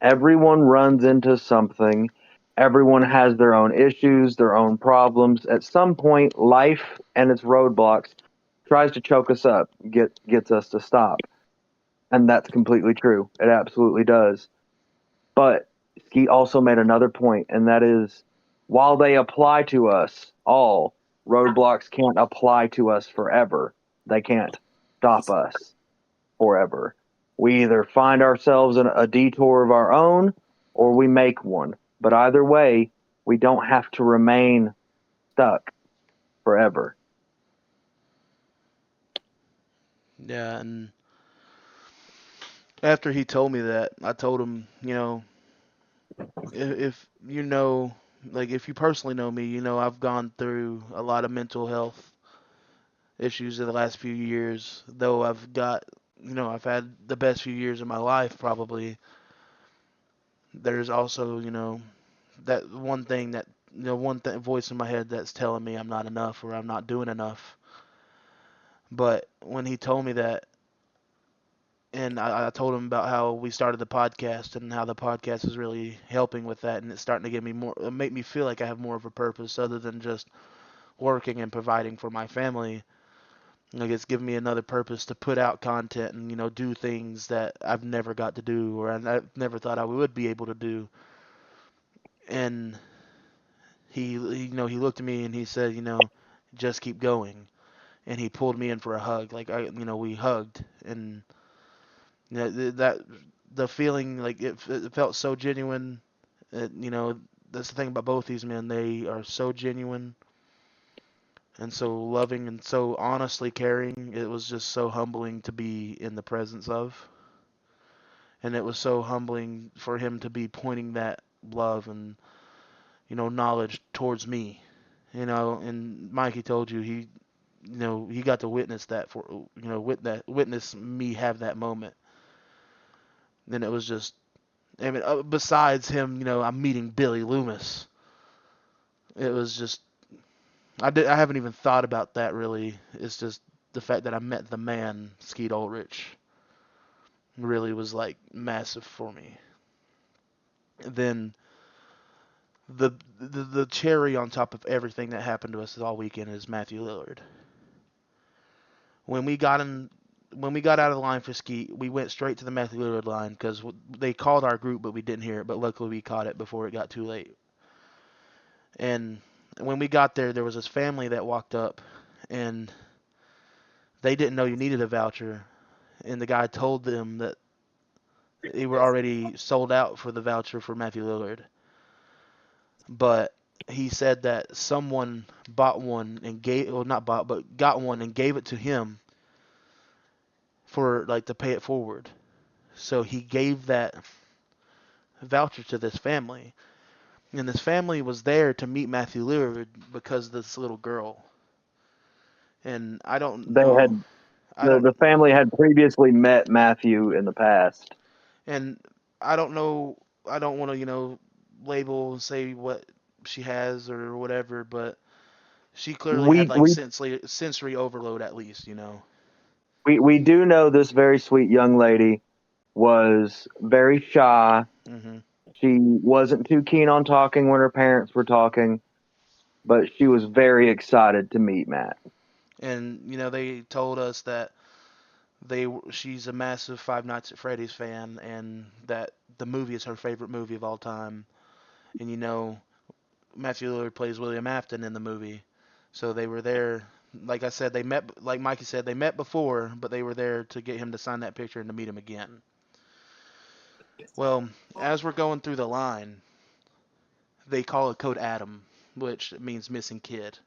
Everyone runs into something. Everyone has their own issues, their own problems. At some point, life and its roadblocks tries to choke us up, gets us to stop. And that's completely true. It absolutely does. But Skeet also made another point, and that is while they apply to us all, roadblocks can't apply to us forever. They can't stop us forever. We either find ourselves in a detour of our own or we make one. But either way, we don't have to remain stuck forever. Yeah, and after he told me that, I told him, if you know, like if you personally know me, I've gone through a lot of mental health issues in the last few years. Though I've had the best few years of my life probably. There's also, that one thing that, voice in my head that's telling me I'm not enough or I'm not doing enough. But when he told me that, and I told him about how we started the podcast and how the podcast is really helping with that, and it's starting to give me more, make me feel like I have more of a purpose other than just working and providing for my family. Like it's given me another purpose to put out content and do things that I've never got to do or I've never thought I would be able to do. And he looked at me and he said, just keep going. And he pulled me in for a hug. Like we hugged, and that the feeling like it felt so genuine. That's the thing about both these men. They are so genuine and so loving and so honestly caring. It was just so humbling to be in the presence of. And it was so humbling for him to be pointing that love and knowledge towards me. And Mikey told you he got to witness that for witness me have that moment. Then it was just, I mean, besides him, I'm meeting Billy Loomis. It was just, I haven't even thought about that really. It's just the fact that I met the man, Skeet Ulrich, really was like massive for me. Then the cherry on top of everything that happened to us all weekend is Matthew Lillard. When we got in, when we got out of the line for Skeet, we went straight to the Matthew Lillard line because they called our group, but we didn't hear it. But luckily, we caught it before it got too late. And when we got there, there was this family that walked up, and they didn't know you needed a voucher. And the guy told them that they were already sold out for the voucher for Matthew Lillard. But he said that someone bought one and gave, well, not bought, but got one and gave it to him for like to pay it forward. So he gave that voucher to this family, and this family was there to meet Matthew Lillard because of this little girl. And I don't They know, had I don't, the family had previously met Matthew in the past. and I don't know, I don't want to label and say what she has or whatever, but she clearly had We like we sensory overload at least. we do know this very sweet young lady was very shy. Hmm. She wasn't too keen on talking when her parents were talking, but she was very excited to meet Matt. And they told us that she's a massive Five Nights at Freddy's fan and that the movie is her favorite movie of all time. And Matthew Lillard plays William Afton in the movie, so they were there. Like I said, they met. Like Mikey said, they met before, but they were there to get him to sign that picture and to meet him again. Well, as we're going through the line, they call it Code Adam, which means missing kid.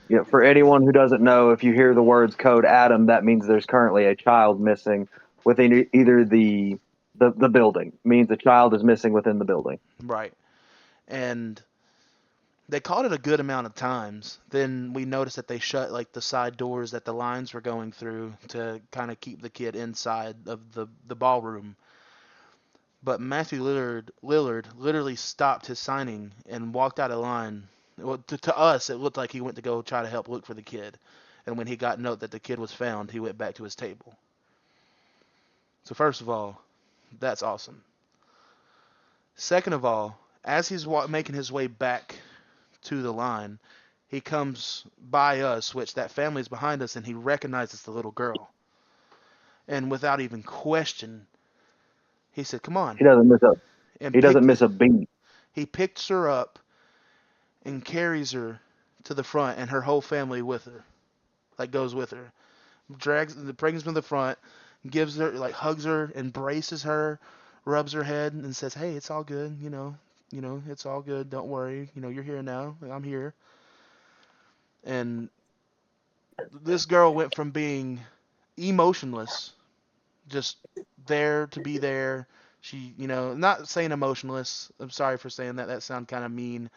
Yeah, for anyone who doesn't know, if you hear the words Code Adam, that means there's currently a child missing within either the building. It means a child is missing within the building. Right. And they called it a good amount of times. Then we noticed that they shut like the side doors that the lines were going through to kind of keep the kid inside of the ballroom. But Matthew Lillard literally stopped his signing and walked out of line. Well, to us, it looked like he went to go try to help look for the kid. And when he got note that the kid was found, he went back to his table. So first of all, that's awesome. Second of all, as he's making his way back to the line, he comes by us, which that family's behind us, and he recognizes the little girl. And without even question, he said, "Come on," He doesn't miss a and he doesn't miss a beat. he picks her up and carries her to the front, and her whole family with her, like goes with her, brings her to the front, gives her like hugs her, embraces her, rubs her head, and says, "Hey, it's all good, it's all good. Don't worry, you're here now. I'm here." And this girl went from being emotionless, just there to be there. She, not saying emotionless. I'm sorry for saying that. That sounds kind of mean,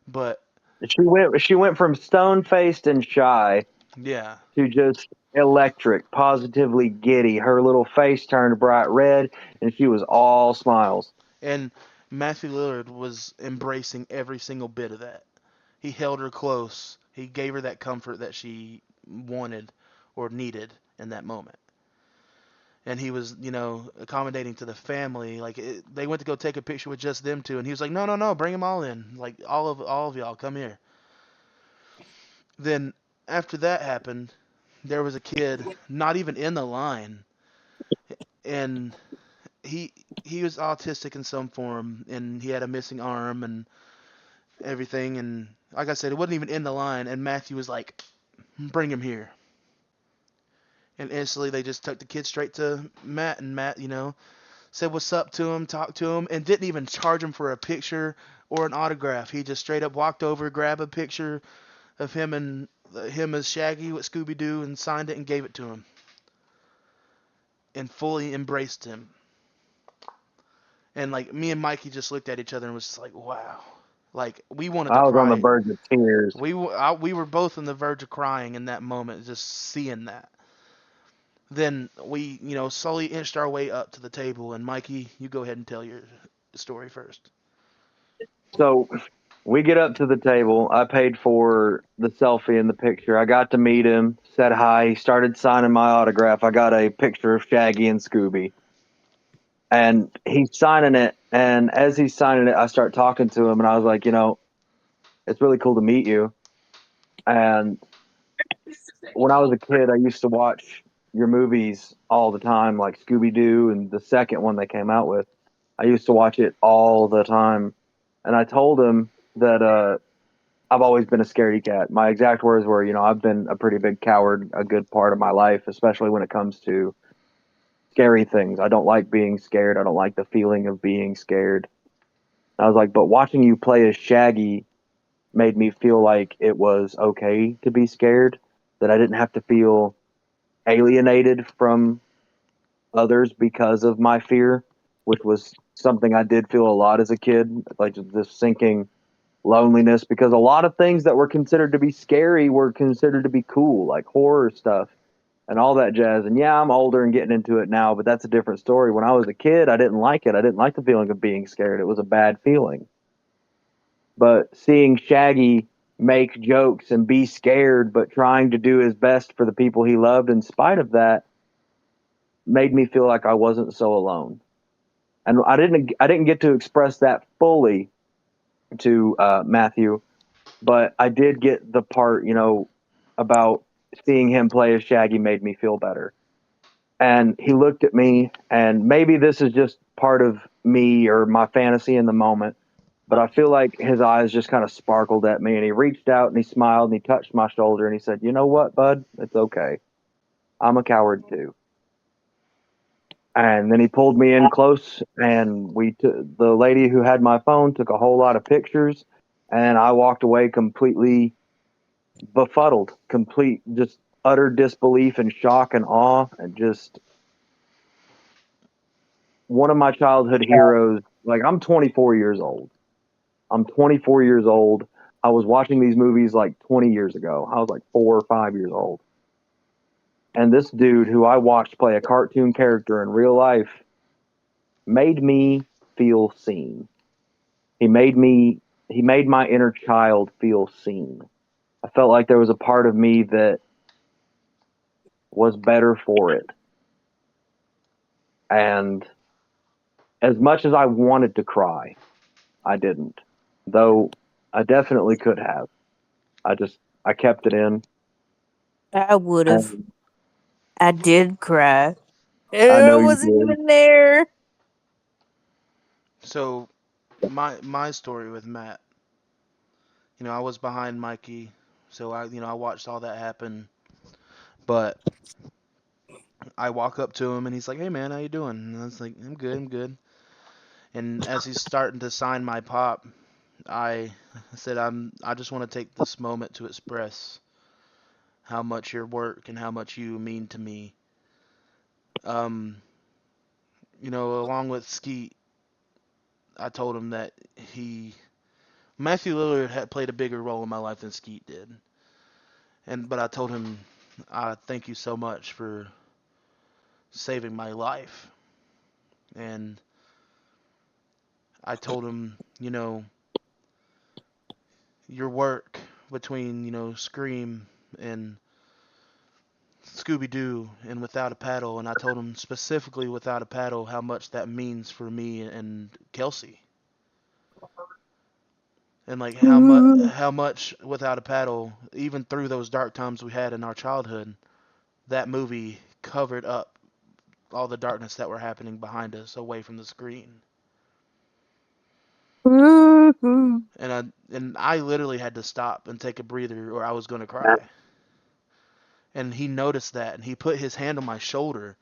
but She went from stone faced and shy yeah. to just electric, positively giddy. Her little face turned bright red, and she was all smiles. And Matthew Lillard was embracing every single bit of that. He held her close. He gave her that comfort that she wanted or needed in that moment. And he was, accommodating to the family. Like they went to go take a picture with just them two, and he was like, "No, no, no, bring them all in. Like all of y'all, come here." Then after that happened, there was a kid not even in the line, and he he was autistic in some form, and he had a missing arm and everything. And like I said, it wasn't even in the line. And Matthew was like, "Bring him here." And instantly they just took the kid straight to Matt, and Matt, said what's up to him, talked to him, and didn't even charge him for a picture or an autograph. He just straight up walked over, grabbed a picture of him as Shaggy with Scooby Doo, and signed it and gave it to him, and fully embraced him. And like me and Mikey just looked at each other and was just like, wow. Like we wanted to I was on the cry. verge of tears. We were both on the verge of crying in that moment, just seeing that. Then we, slowly inched our way up to the table, and Mikey, you go ahead and tell your story first. So we get up to the table. I paid for the selfie in the picture. I got to meet him, said hi. He started signing my autograph. I got a picture of Shaggy and Scooby. And he's signing it. And as he's signing it, I start talking to him. And I was like, it's really cool to meet you. And when I was a kid, I used to watch your movies all the time, like Scooby Doo and the second one they came out with. I used to watch it all the time. And I told him that I've always been a scaredy cat. My exact words were, I've been a pretty big coward a good part of my life, especially when it comes to scary things. I don't like being scared. I don't like the feeling of being scared. I was like, but watching you play as Shaggy made me feel like it was okay to be scared, that I didn't have to feel alienated from others because of my fear, which was something I did feel a lot as a kid, like this sinking loneliness, because a lot of things that were considered to be scary were considered to be cool, like horror stuff and all that jazz. And yeah, I'm older and getting into it now, but that's a different story. When I was a kid, I didn't like it. I didn't like the feeling of being scared. It was a bad feeling. But seeing Shaggy make jokes and be scared, but trying to do his best for the people he loved in spite of that, made me feel like I wasn't so alone. And I didn't get to express that fully to Matthew, but I did get the part, about seeing him play as Shaggy made me feel better. And he looked at me, and maybe this is just part of me or my fantasy in the moment, but I feel like his eyes just kind of sparkled at me, and he reached out and he smiled and he touched my shoulder and he said, "You know what, bud? It's okay. I'm a coward too." And then he pulled me in close, and the lady who had my phone took a whole lot of pictures, and I walked away completely befuddled, complete, just utter disbelief and shock and awe, and just one of my childhood heroes. Like, I'm 24 years old. I'm 24 years old. I was watching these movies like 20 years ago. I was like 4 or 5 years old. And this dude who I watched play a cartoon character in real life made me feel seen. He made me, he made my inner child feel seen. I felt like there was a part of me that was better for it. And as much as I wanted to cry, I didn't. Though I definitely could have. I kept it in. I would have. And I did cry. I I know you wasn't did. even there. So my story with Matt, I was behind Mikey, so I watched all that happen. But I walk up to him and he's like, "Hey man, how you doing?" And I was like, "I'm good, I'm good." And as he's starting to sign my pop, I said, I just want to take this moment to express how much your work and how much you mean to me. Um, along with Skeet, I told him that Matthew Lillard had played a bigger role in my life than Skeet did. But I told him, I thank you so much for saving my life. And I told him, your work between, Scream and Scooby Doo and Without a Paddle, and I told him specifically Without a Paddle how much that means for me and Kelsey, and like how much Without a Paddle, even through those dark times we had in our childhood, that movie covered up all the darkness that were happening behind us, away from the screen. And I literally had to stop and take a breather, or I was gonna cry. And he noticed that, and he put his hand on my shoulder.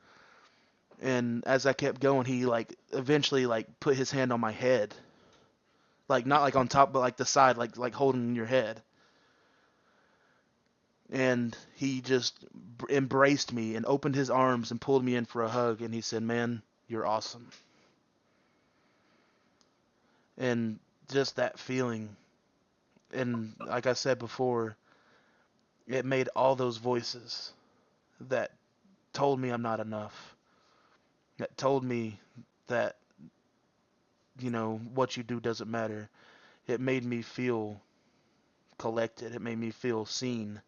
And as I kept going, he like eventually like put his hand on my head, like not like on top, but like the side, like holding your head. And he just embraced me and opened his arms and pulled me in for a hug. And he said, "Man, you're awesome." And just that feeling, and like I said before, it made all those voices that told me I'm not enough, that told me that what you do doesn't matter. It made me feel collected. It made me feel seen.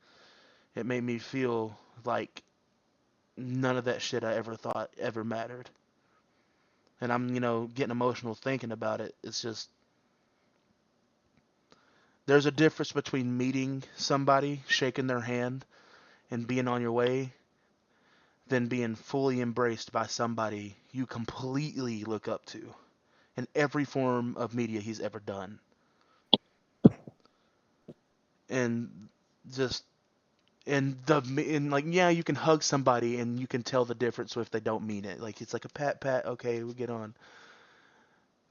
It made me feel like none of that shit I ever thought ever mattered. And I'm, getting emotional thinking about it. It's just, there's a difference between meeting somebody, shaking their hand, and being on your way, than being fully embraced by somebody you completely look up to in every form of media he's ever done. And just and like, yeah, you can hug somebody and you can tell the difference if they don't mean it. Like, it's like a pat, okay, we get on.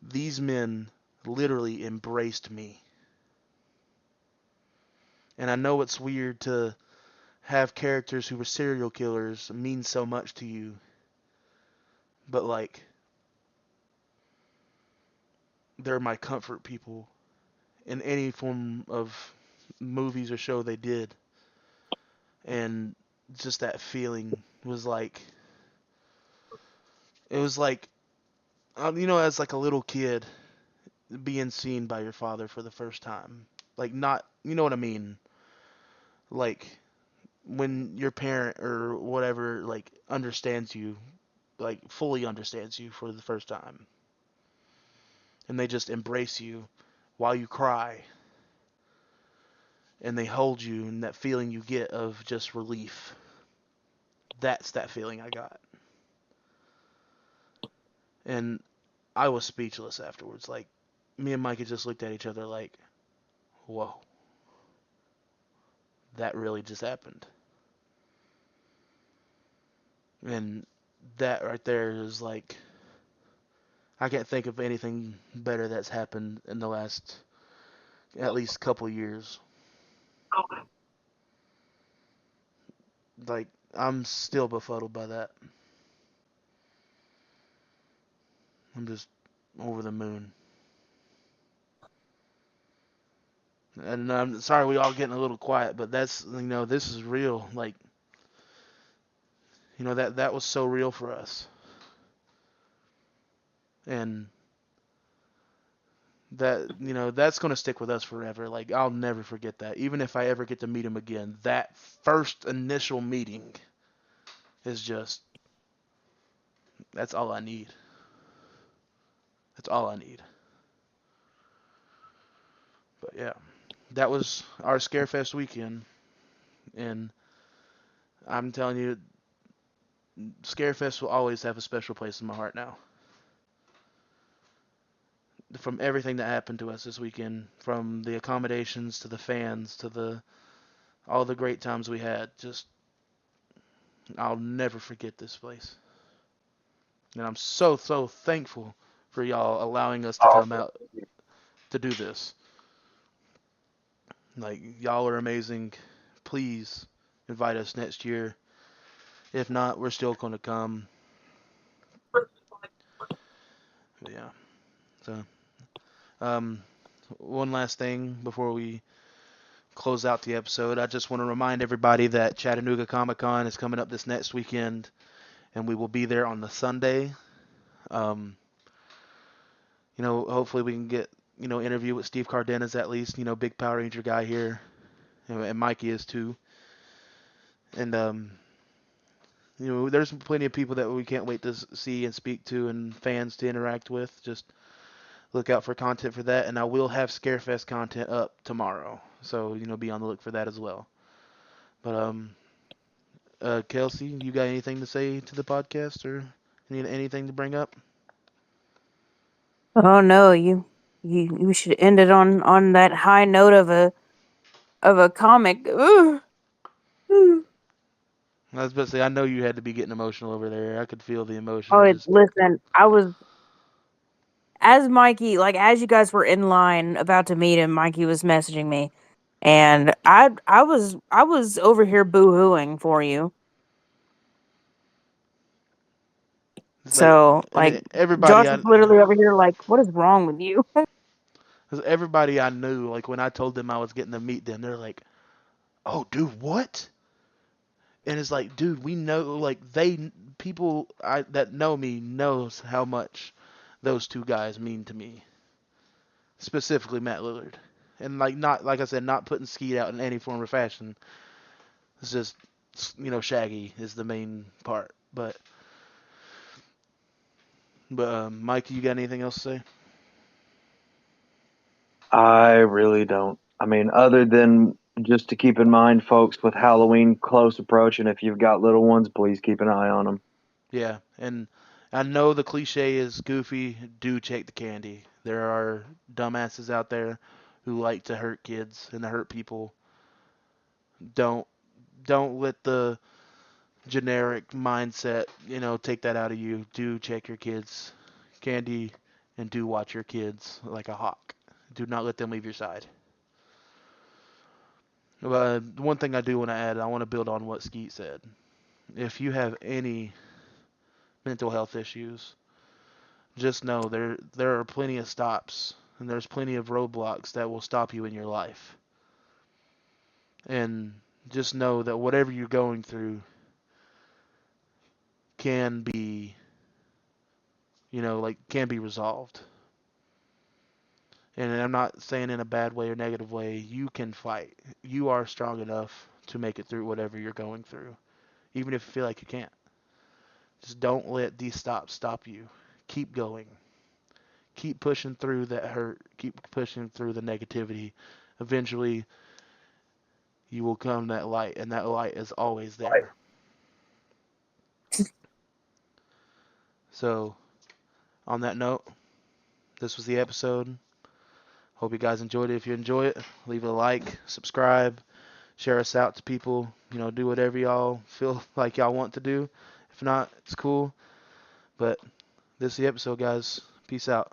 These men literally embraced me. And I know it's weird to have characters who were serial killers mean so much to you, but like, they're my comfort people in any form of movies or show they did. And just that feeling was like, it was like, as like a little kid being seen by your father for the first time. Like, not, you know what I mean? Like, when your parent or whatever, like, understands you, like, fully understands you for the first time. And they just embrace you while you cry. And they hold you, and that feeling you get of just relief. That's that feeling I got. And I was speechless afterwards. Like, me and Micah just looked at each other like, whoa, that really just happened. And that right there is like, I can't think of anything better that's happened in the last at least couple years. Like, I'm still befuddled by that. I'm just over the moon. And I'm sorry we all getting a little quiet, but that's, this is real. Like, that was so real for us. And that's going to stick with us forever. Like, I'll never forget that. Even if I ever get to meet him again, that first initial meeting is just, that's all I need. That's all I need. But yeah, that was our ScareFest weekend. And I'm telling you, ScareFest will always have a special place in my heart now. From everything that happened to us this weekend, from the accommodations to the fans to all the great times we had, just, I'll never forget this place. And I'm so thankful for y'all allowing us to come out to do this. Like, y'all are amazing. Please invite us next year. If not, we're still going to come. But yeah. So, one last thing before we close out the episode. I just want to remind everybody that Chattanooga Comic Con is coming up this next weekend, and we will be there on the Sunday. Hopefully we can get, interview with Steve Cardenas at least, big Power Ranger guy here, and Mikey is too. And, there's plenty of people that we can't wait to see and speak to and fans to interact with. Just look out for content for that, and I will have ScareFest content up tomorrow. So, be on the look for that as well. But, Kelsey, you got anything to say to the podcast or anything to bring up? Oh no, you should end it on that high note of a comic. Ooh, ooh. I was about to say, I know you had to be getting emotional over there. I could feel the emotion. Oh, Just listen, I was as Mikey, like as you guys were in line about to meet him, Mikey was messaging me, and I was over here boo-hooing for you. it's like, So I like, mean, everybody Josh I, was literally over here like, "What is wrong with you?" 'cause everybody I knew, like when I told them I was getting to meet them, they're like, "Oh, dude, what?" And it's like, dude, we know, like people that know me knows how much those two guys mean to me, specifically Matt Lillard, and not like I said, not putting Skeet out in any form or fashion. It's just, Shaggy is the main part, but Mike, you got anything else to say? I really don't. I mean, other than just to keep in mind, folks, with Halloween close approaching, if you've got little ones, please keep an eye on them. Yeah, and I know the cliche is goofy. Do take the candy. There are dumbasses out there who like to hurt kids and to hurt people. Don't don't let the generic mindset, take that out of you. Do check your kids' candy and do watch your kids like a hawk. Do not let them leave your side. One thing I do want to add, I want to build on what Skeet said. If you have any mental health issues, just know there are plenty of stops and there's plenty of roadblocks that will stop you in your life. And just know that whatever you're going through can be, can be resolved. And I'm not saying in a bad way or negative way. You can fight. You are strong enough to make it through whatever you're going through, even if you feel like you can't. Just don't let these stops stop you. Keep going. Keep pushing through that hurt. Keep pushing through the negativity. Eventually, you will come that light, and that light is always there. So, on that note, this was the episode. Hope you guys enjoyed it. If you enjoy it, leave a like, subscribe, share us out to people. Do whatever y'all feel like y'all want to do. If not, it's cool. But this is the episode, guys. Peace out.